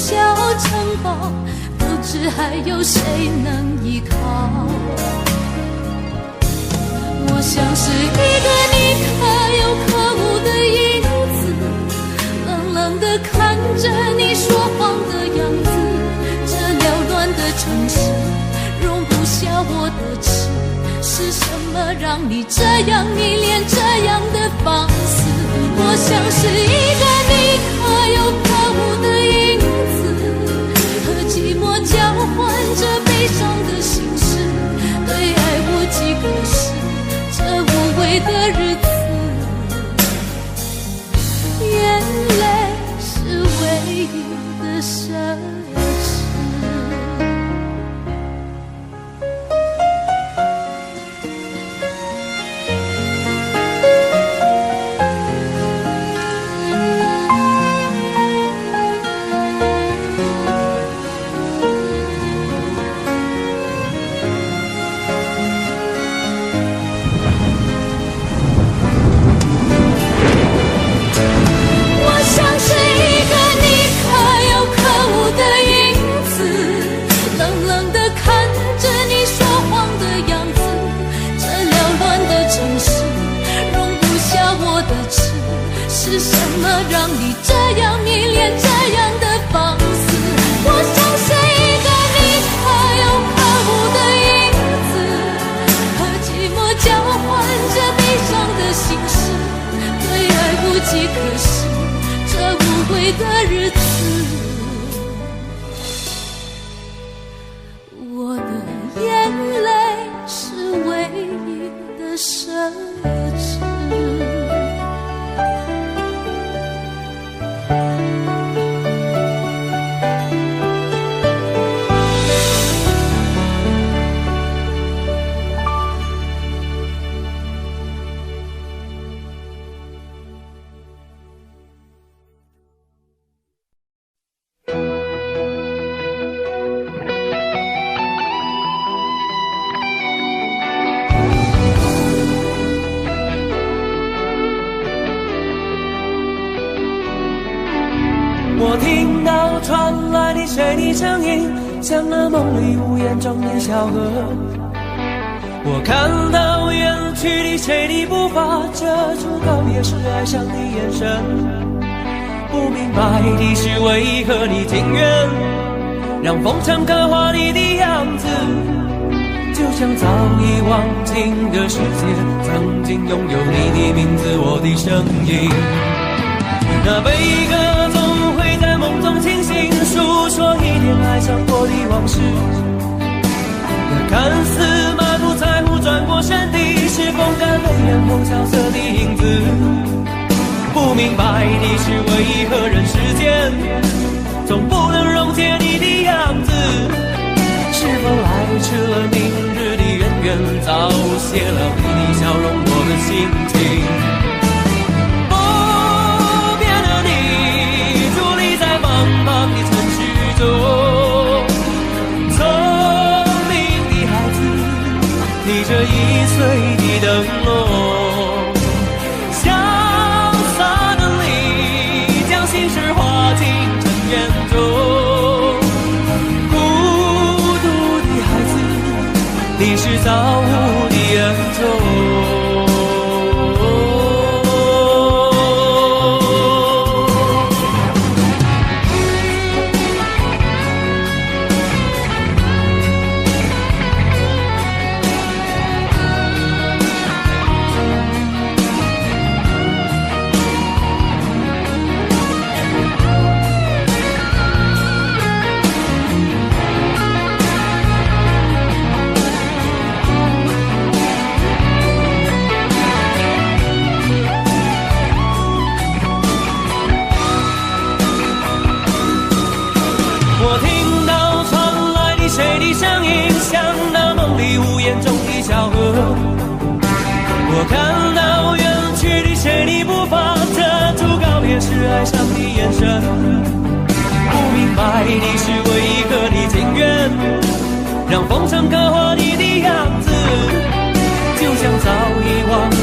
小城堡，不知还有谁能依靠。我像是一个你可有可无的影子，冷冷地看着你说谎的样子。这缭乱的城市容不下我的痴，是什么让你这样迷恋，这样的放肆？我像是一个你可有可无的影子，和寂寞交换着悲伤的心事，对爱无计可施，这无味的日子，眼泪是唯一的奢侈。是什么让你这样迷恋，这样的放肆？我像是一个你可有可无的影子，和寂寞交换着悲伤的心事，对爱无计可施，这无味的日子，我的眼泪是唯一的奢侈。我听到传来你谁的声音，像那梦里无言中的小河。我看到远去的谁的步伐，遮住告别时哀伤的眼神。不明白的是为何你情愿让风尘刻画你的样子，就像早已忘情的世界曾经拥有你的名字，我的声音。那悲歌总会在梦中清醒，诉说一点爱上过的往事。那看似满不在乎转过身的，是风干泪眼后萧瑟的影子。不明白的是为何人世间总不能溶解你的样子，是否来迟了明日的渊源，早谢了你的笑容我的心情。茫茫的城市中，聪明的孩子提着易碎的灯笼，潇洒的你将心事化进尘缘中。孤独的孩子，你是造物的恩宠。我看到远去的谁的步伐，遮住告别时哀伤的眼神。不明白的是为何你情愿让风尘刻画你的样子，就像早已忘情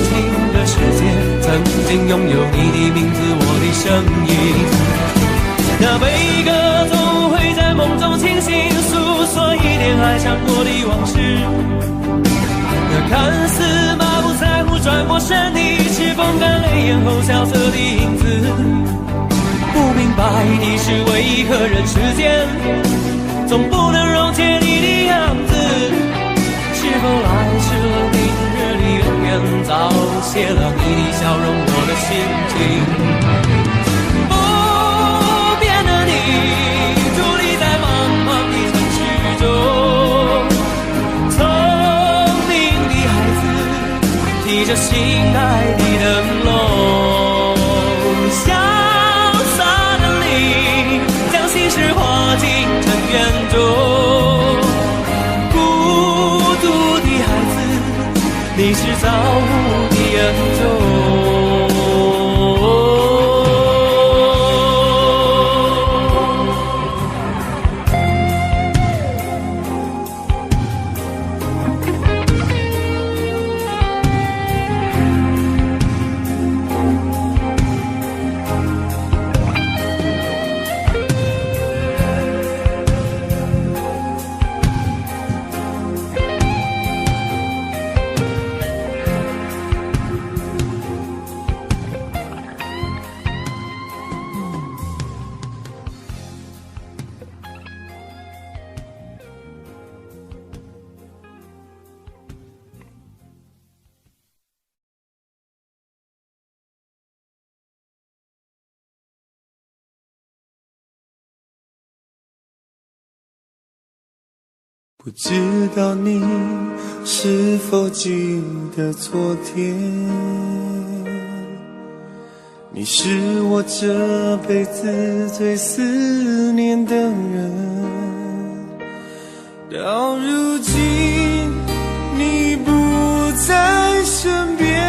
的世界曾经拥有你的名字，我的声音。那悲歌总过的往事。那看似马不在乎转过身的，是风干泪眼后萧瑟的影子。不明白的是，为何人世间总不能溶解你的样子？是否来迟了，明日里远远早谢了你的笑容，我的心情。不变的你，伫立在茫茫的城市中，聪明的孩子，提着心爱的灯笼，潇洒的你，将心事化进尘缘中。孤独的孩子，你是造物的恩宠。不知道你是否记得昨天，你是我这辈子最思念的人。到如今你不在身边，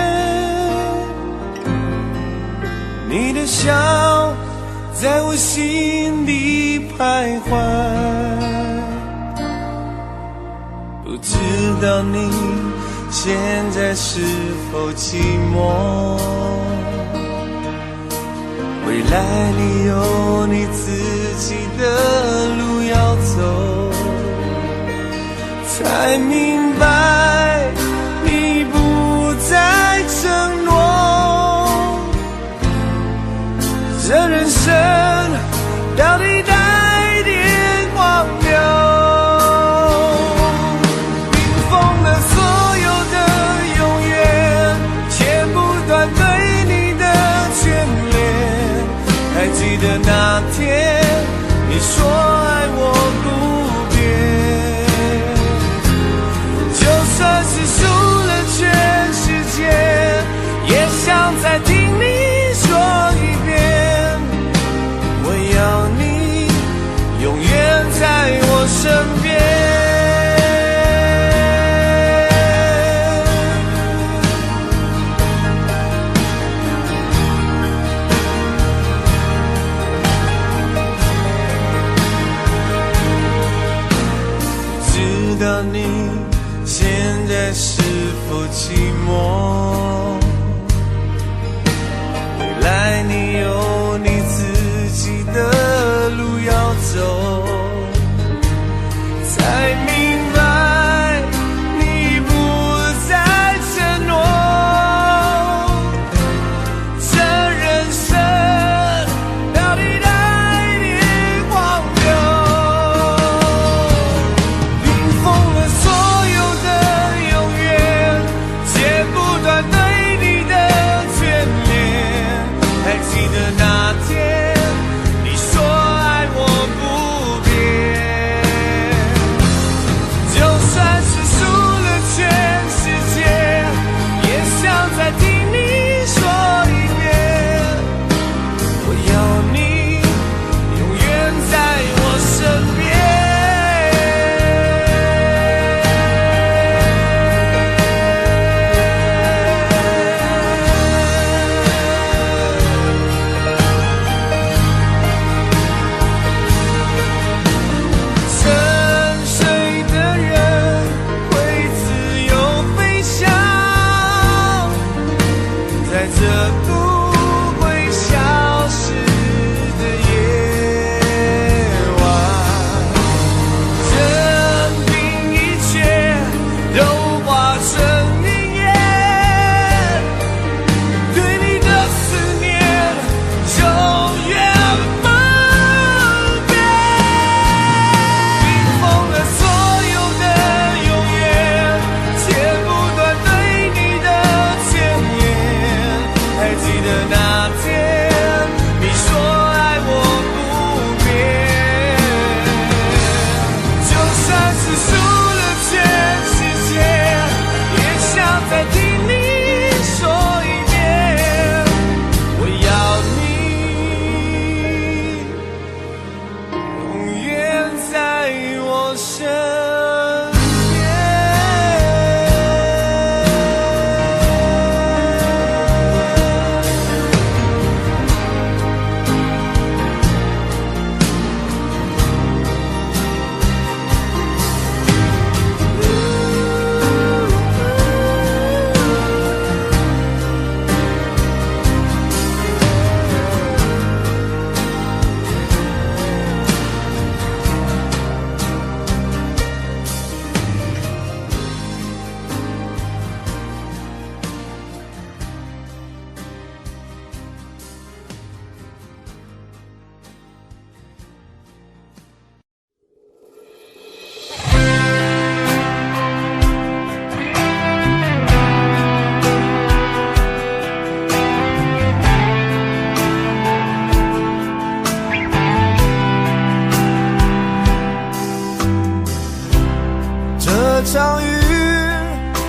你的笑在我心里徘徊。不知道你现在是否寂寞，未来你有你自己的路要走，才明白你不再承诺，这人生到底带点荒谬。记得那天你说爱我不变，就算是输了全世界，也想再听你说一遍，我要你永远在我身边。不知道你现在是否寂寞，未来你有你自己的路要走，才明白你不再承诺，这人生到底带点荒谬。还记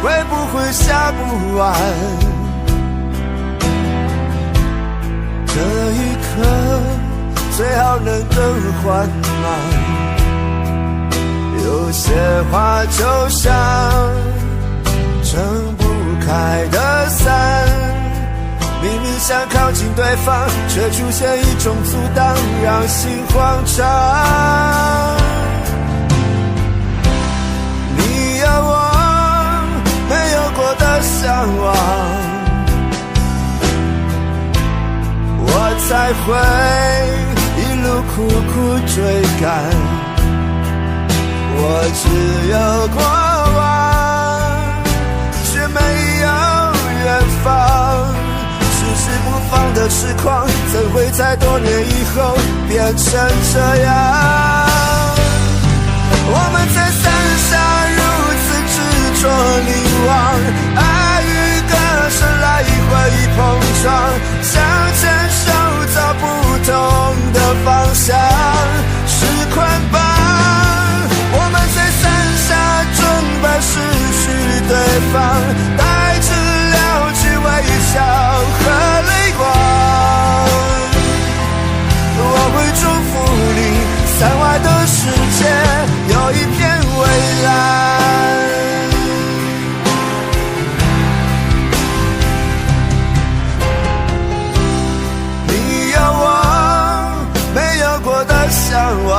会不会下不完？这一刻最好能更缓慢，有些话就像撑不开的伞，明明想靠近对方，却出现一种阻挡，让心慌张。你有我没有过的向往，我才会一路苦苦追赶。我只有过往，却没有远方。迟迟不放的痴狂，怎会在多年以后变成这样？我们在伞下如此执着凝望，爱与歌声来回碰撞，想牵手走不同的方向，是捆绑。我们在伞下准备失去对方，带着了解微笑和泪光。我会祝福你，伞外的世界有一片蔚蓝。你有我没有过的向往，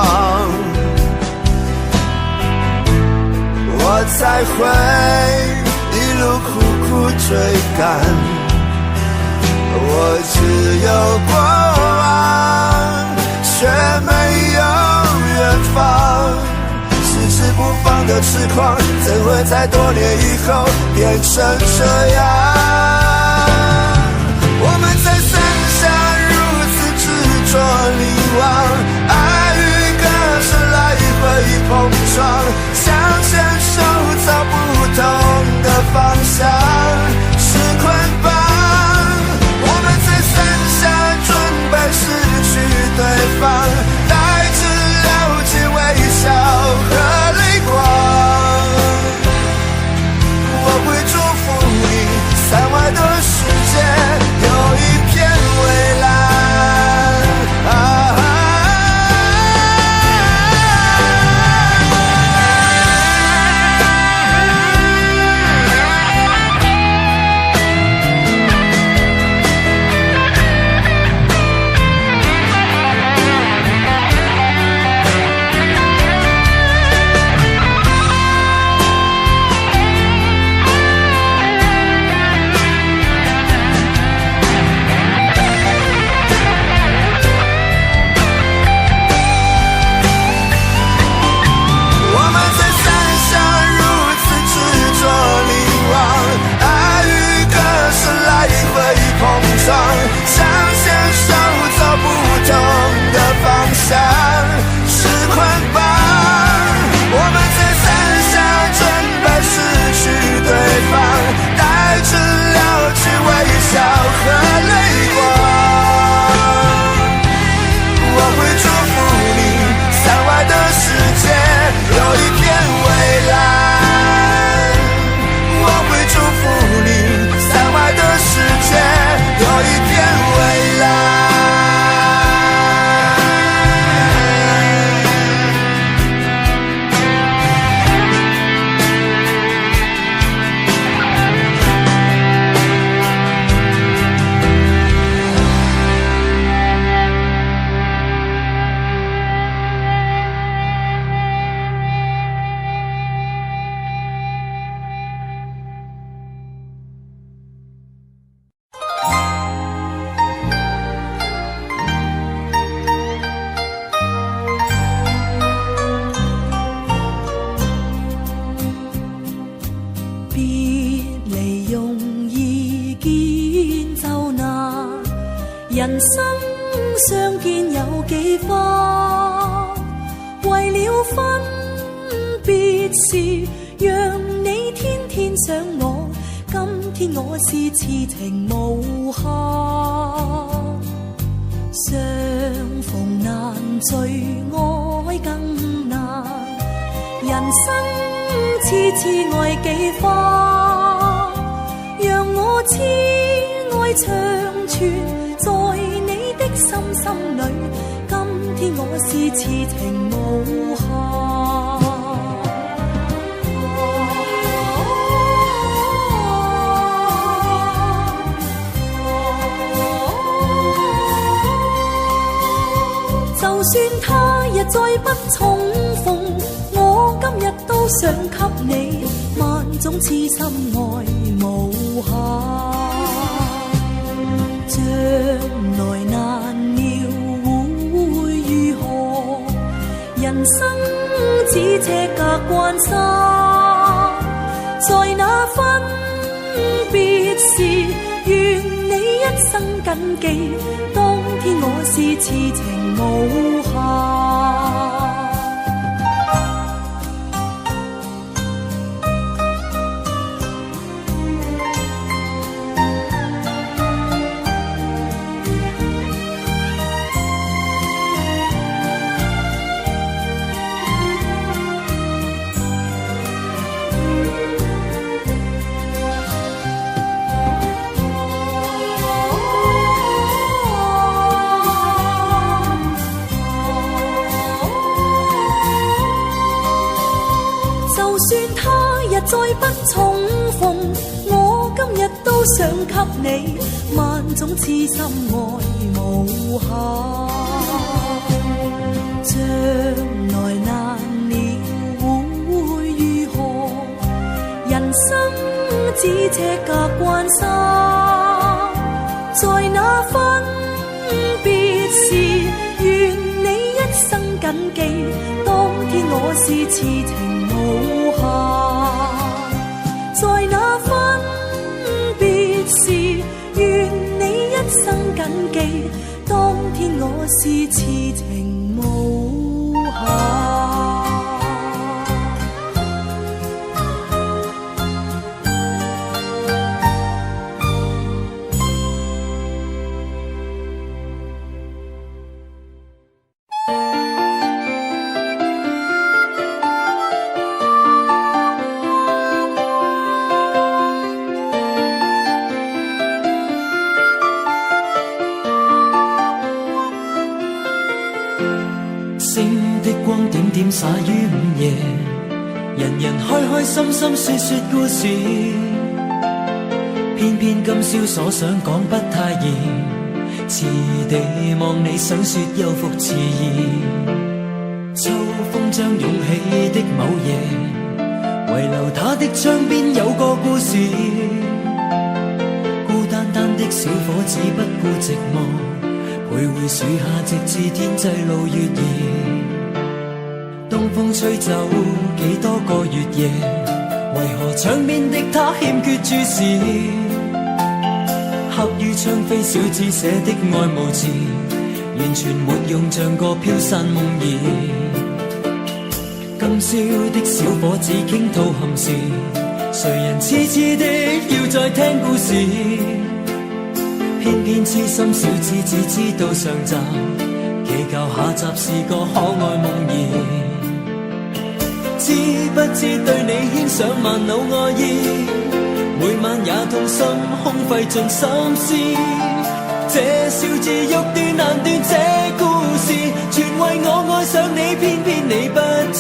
我才会一路苦苦追赶。我只有过往，却没有远方。迟迟不放的痴狂，怎会在多年以后变成这样？我们在伞下如此执着凝望，爱与歌声来回碰撞，想牵手走不同的方向，是捆绑。我们在伞下准备失去对方，带着了解微笑和泪光。我会祝福你，伞外的世界有一片蔚蓝。想牵手走不同的方向，是捆绑。我们在伞下准备失去对方，带着了解微笑和泪光。我会祝福你，伞外的世界有一片蔚蓝。我会祝福你，伞外的世界有一片蔚蓝。人生相見有幾番，為了分別時，讓你天天想我，今天我是痴情無限。相逢難聚，愛更難，人生痴痴愛幾番。長存在你的心裏。今天我是痴情無限。就算他日再不重逢，我今日都想給你萬種痴心愛無限。將來難料會如何，人生只車隔關山，在那分別時，願你一生謹記，當天我是痴情無限。再不重逢，我今日都想給你萬種痴心愛無限。將來難料會如何，人生只車隔關山，在那分別時，願你一生謹記，當天我是痴情無限。在那分別時，願你一生謹記，當天我是痴情無限。灑於午夜，人人開開心心說說故事，偏偏今宵所想講不太易，遲地望你想說又復遲疑。秋風將湧起的某夜，遺留他的窗邊有個故事，孤單單的小伙子不顧寂寞，徘徊樹下直至天際露月兒。東風吹走幾多個月夜，為何窗邊的他欠缺注視？刻於窗扉小字寫的愛慕字，完全沒用，像個飄散夢兒。今宵的小伙子傾吐憾事，誰人痴痴的要再聽故事？偏偏痴心小子只知道上集，祈求下集是個可愛夢兒。知不知對你牽上萬縷愛意，每晚也痛心空費盡心思。這小字欲斷難斷，這故事全為我愛上你，偏偏你不知。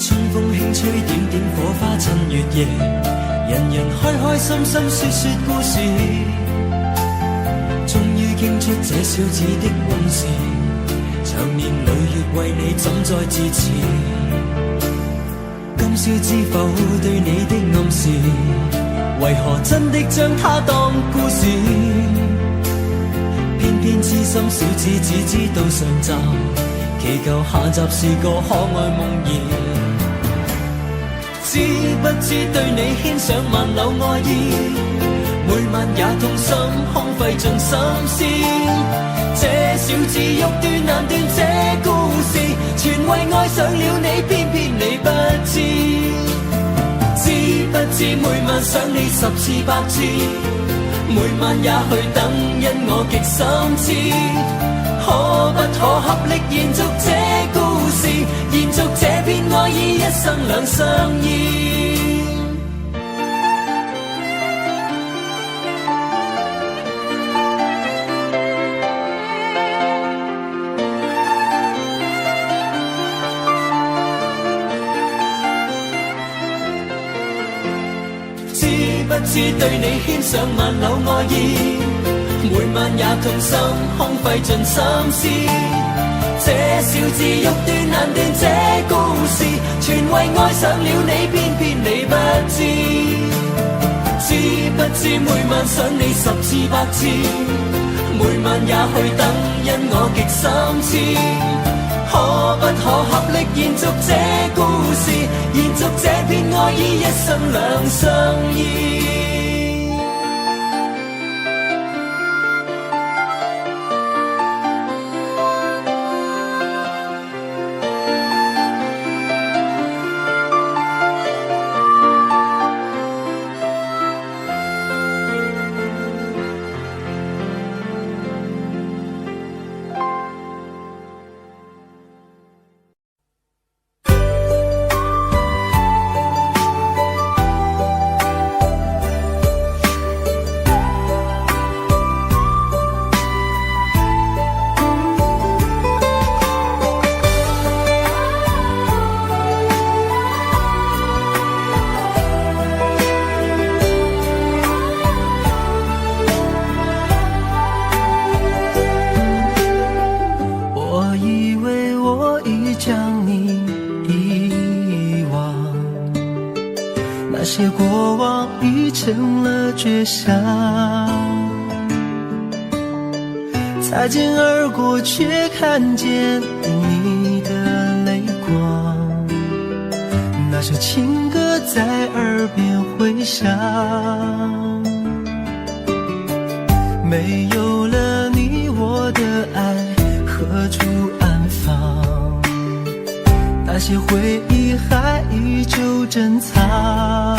春風輕吹，點點火花襯月夜，人人開開心心說說故事，終於傾出這小子的往事，長年累月為你怎再自持？今宵知否對你的暗示，為何真的將它當故事？偏偏痴心小子只知道上集，祈求下集是個可愛夢兒。知不知對你牽上萬縷愛意，每晚也痛心空費盡心思。這小字欲斷難斷，這故事全為愛上了你，偏偏你不知。知不知每晚想你10次100次，每晚也去等，因我極心知。可不可合力延續這故事，延續這片愛意，一生兩相依。知不知對你牽上萬縷愛意，每晚也痛心空費盡心思。這小字欲斷難斷這故事，全為愛上了你，偏偏你不知。知不知每晚想你10次100次，每晚也去等，因我極心痴。可不可合力延續這故事，延續這片愛意，一生兩相依。那些过往已成了绝响，擦肩而过却看见你的泪光，那首情歌在耳边回响。没有了你，我的爱何处安放？那些回忆还依旧珍藏。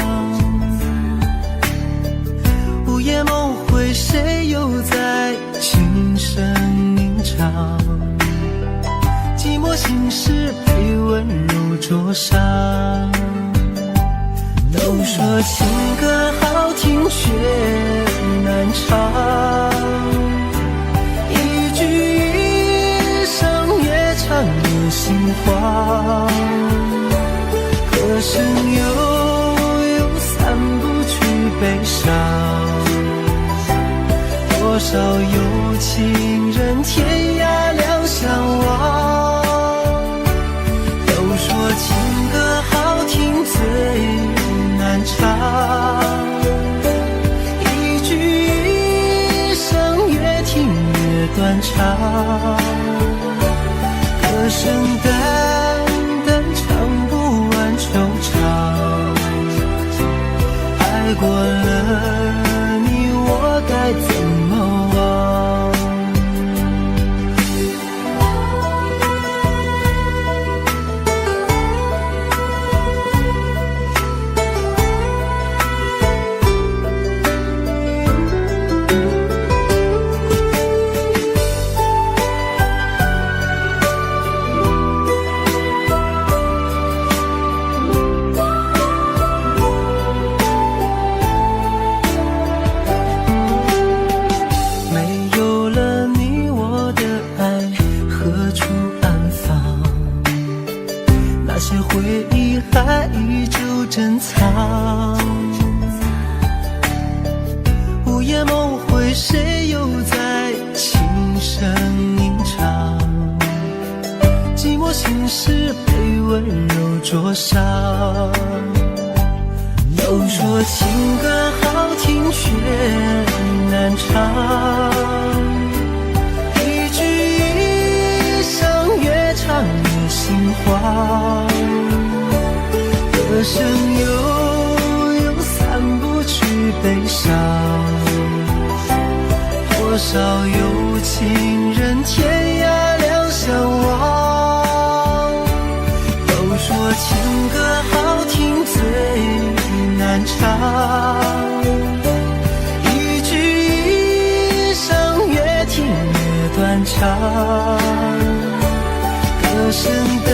午夜梦回，谁又在轻声吟唱？寂寞心事被温柔灼伤。都说情歌好听却难唱，一句一声越唱越心慌，歌声悠散不去悲伤，多少有情人天涯两相望。都说情歌好听最难唱，一句一声越听越断肠，歌声淡淡唱不完惆怅。爱过了你，我该怎么忘？珍藏，午夜梦回，谁又在轻声吟唱？寂寞心事被温柔灼伤。都说情歌好听却难唱，一句一声越唱越心慌，歌声悠散不去悲伤，多少有情人天涯两相望。都说情歌好听最难唱，一句一声越听越断肠，歌声淡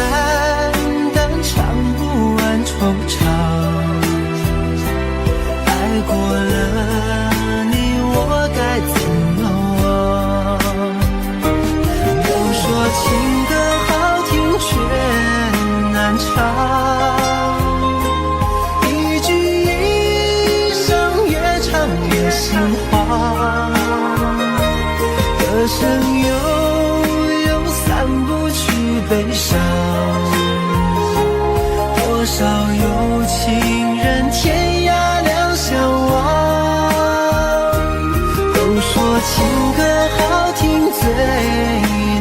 能拥有散不去悲伤，多少有情人天涯两相望。都说情歌好听最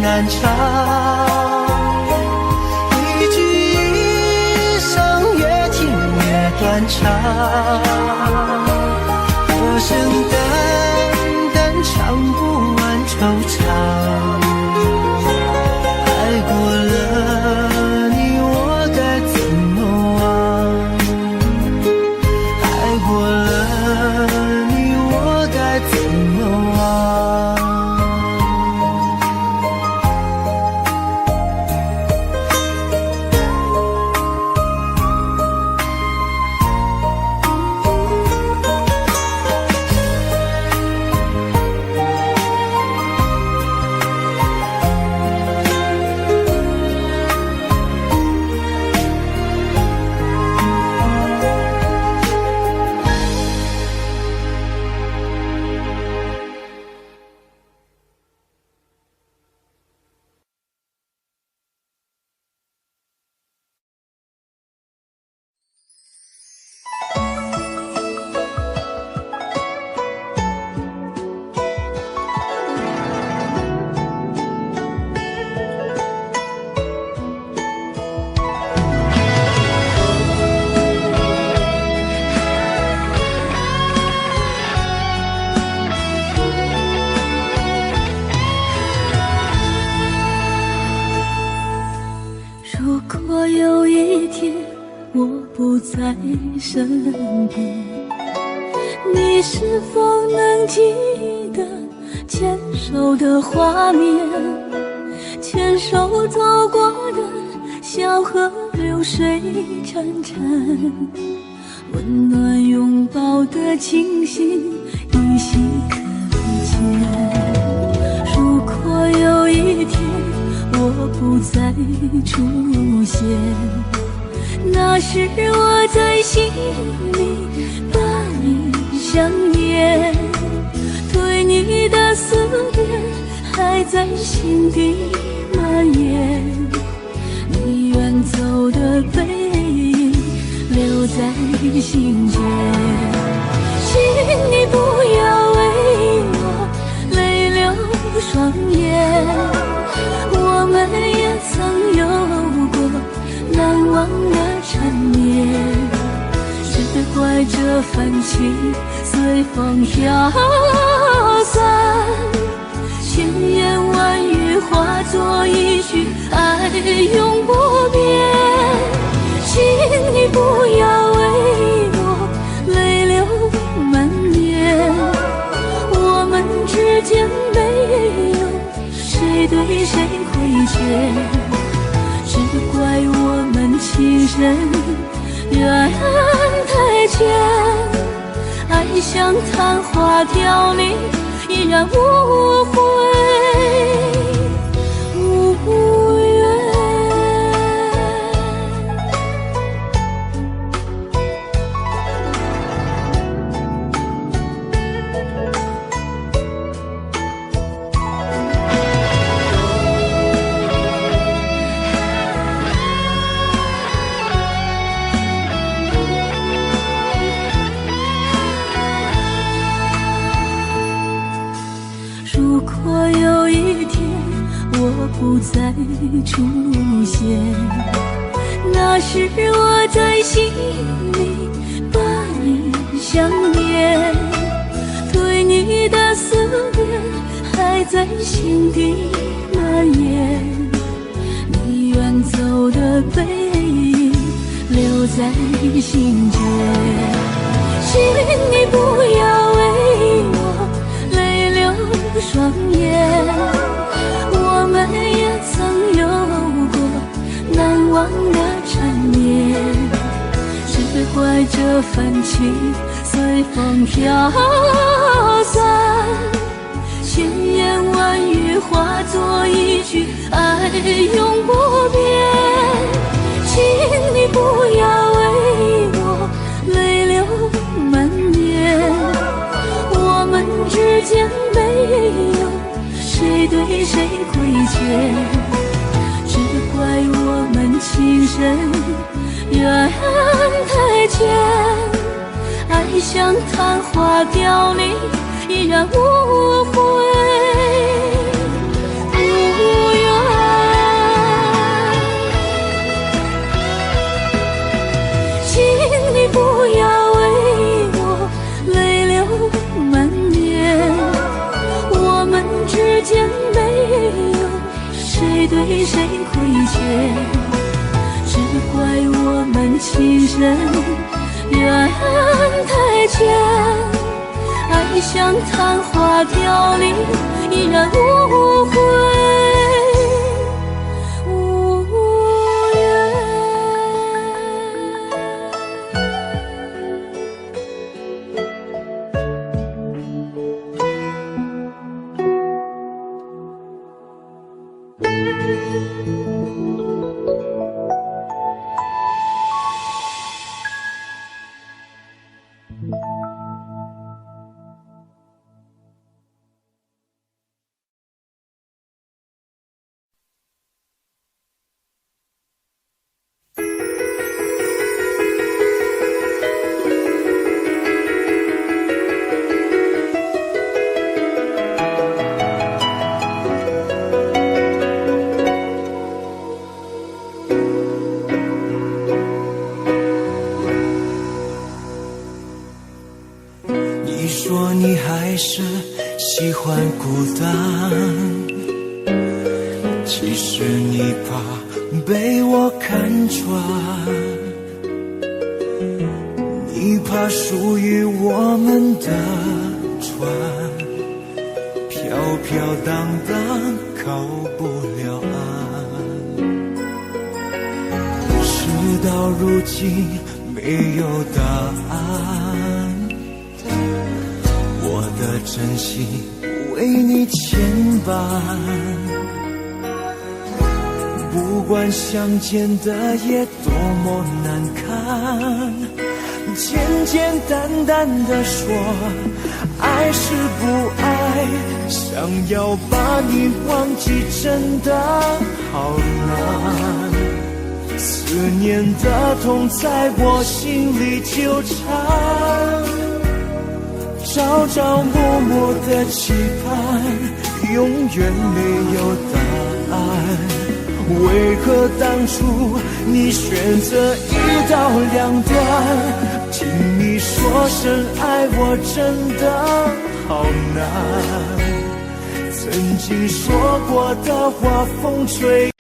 难唱，一句一声越听越断肠，歌声淡淡唱不完惆怅。爱过了你我该怎么忘，爱过了你我该怎么忘。如果有一天我不在身边，你是否能记得牵手的画面？牵手走过的小河流水潺潺，温暖拥抱的情形依稀可见。如果有一天我不再出现，那时我在心里把你想念，对你的思念还在心底蔓延。你远走的背影留在心间，请你不要为我泪流双眼，我们也曾有过难忘的缠绵，释怀这份情随风飘散，千言万语化作一句爱永不变。请你不要为我泪流满面，我们之间没有谁对谁亏欠，只怪我们情深缘太浅，爱像昙花凋零，依然无悔无怨。如果有一天我不再出现，那时我在心里把你想念，对你的思念还在心底蔓延。你远走的背影留在心间，请你不要为我泪流双眼，我们也曾有过难忘的缠绵，释怀这份情随风飘散，千言万语化作一句爱永不变。请你不要为我泪流满面，我们之间没有谁对对谁亏欠，只怪我们情深缘太浅，爱像昙花凋零，依然无悔无缘。请你不要为我泪流满面，我们之间没有谁对谁亏欠，只怪我们情深缘太浅，爱像昙花凋零，依然无悔无缘。你说你还是喜欢孤单，其实你怕被我看穿，你怕属于我们的船飘飘荡荡靠不了岸，事到如今没有答案，我的真心为你牵绊，不管相见的夜多么难看，简简单单的说爱是不爱，想要把你忘记真的好难，思念的痛在我心里纠缠，朝朝暮暮的期盼，永远没有答案。为何当初你选择一刀两断？听你说声爱我真的好难，曾经说过的话风吹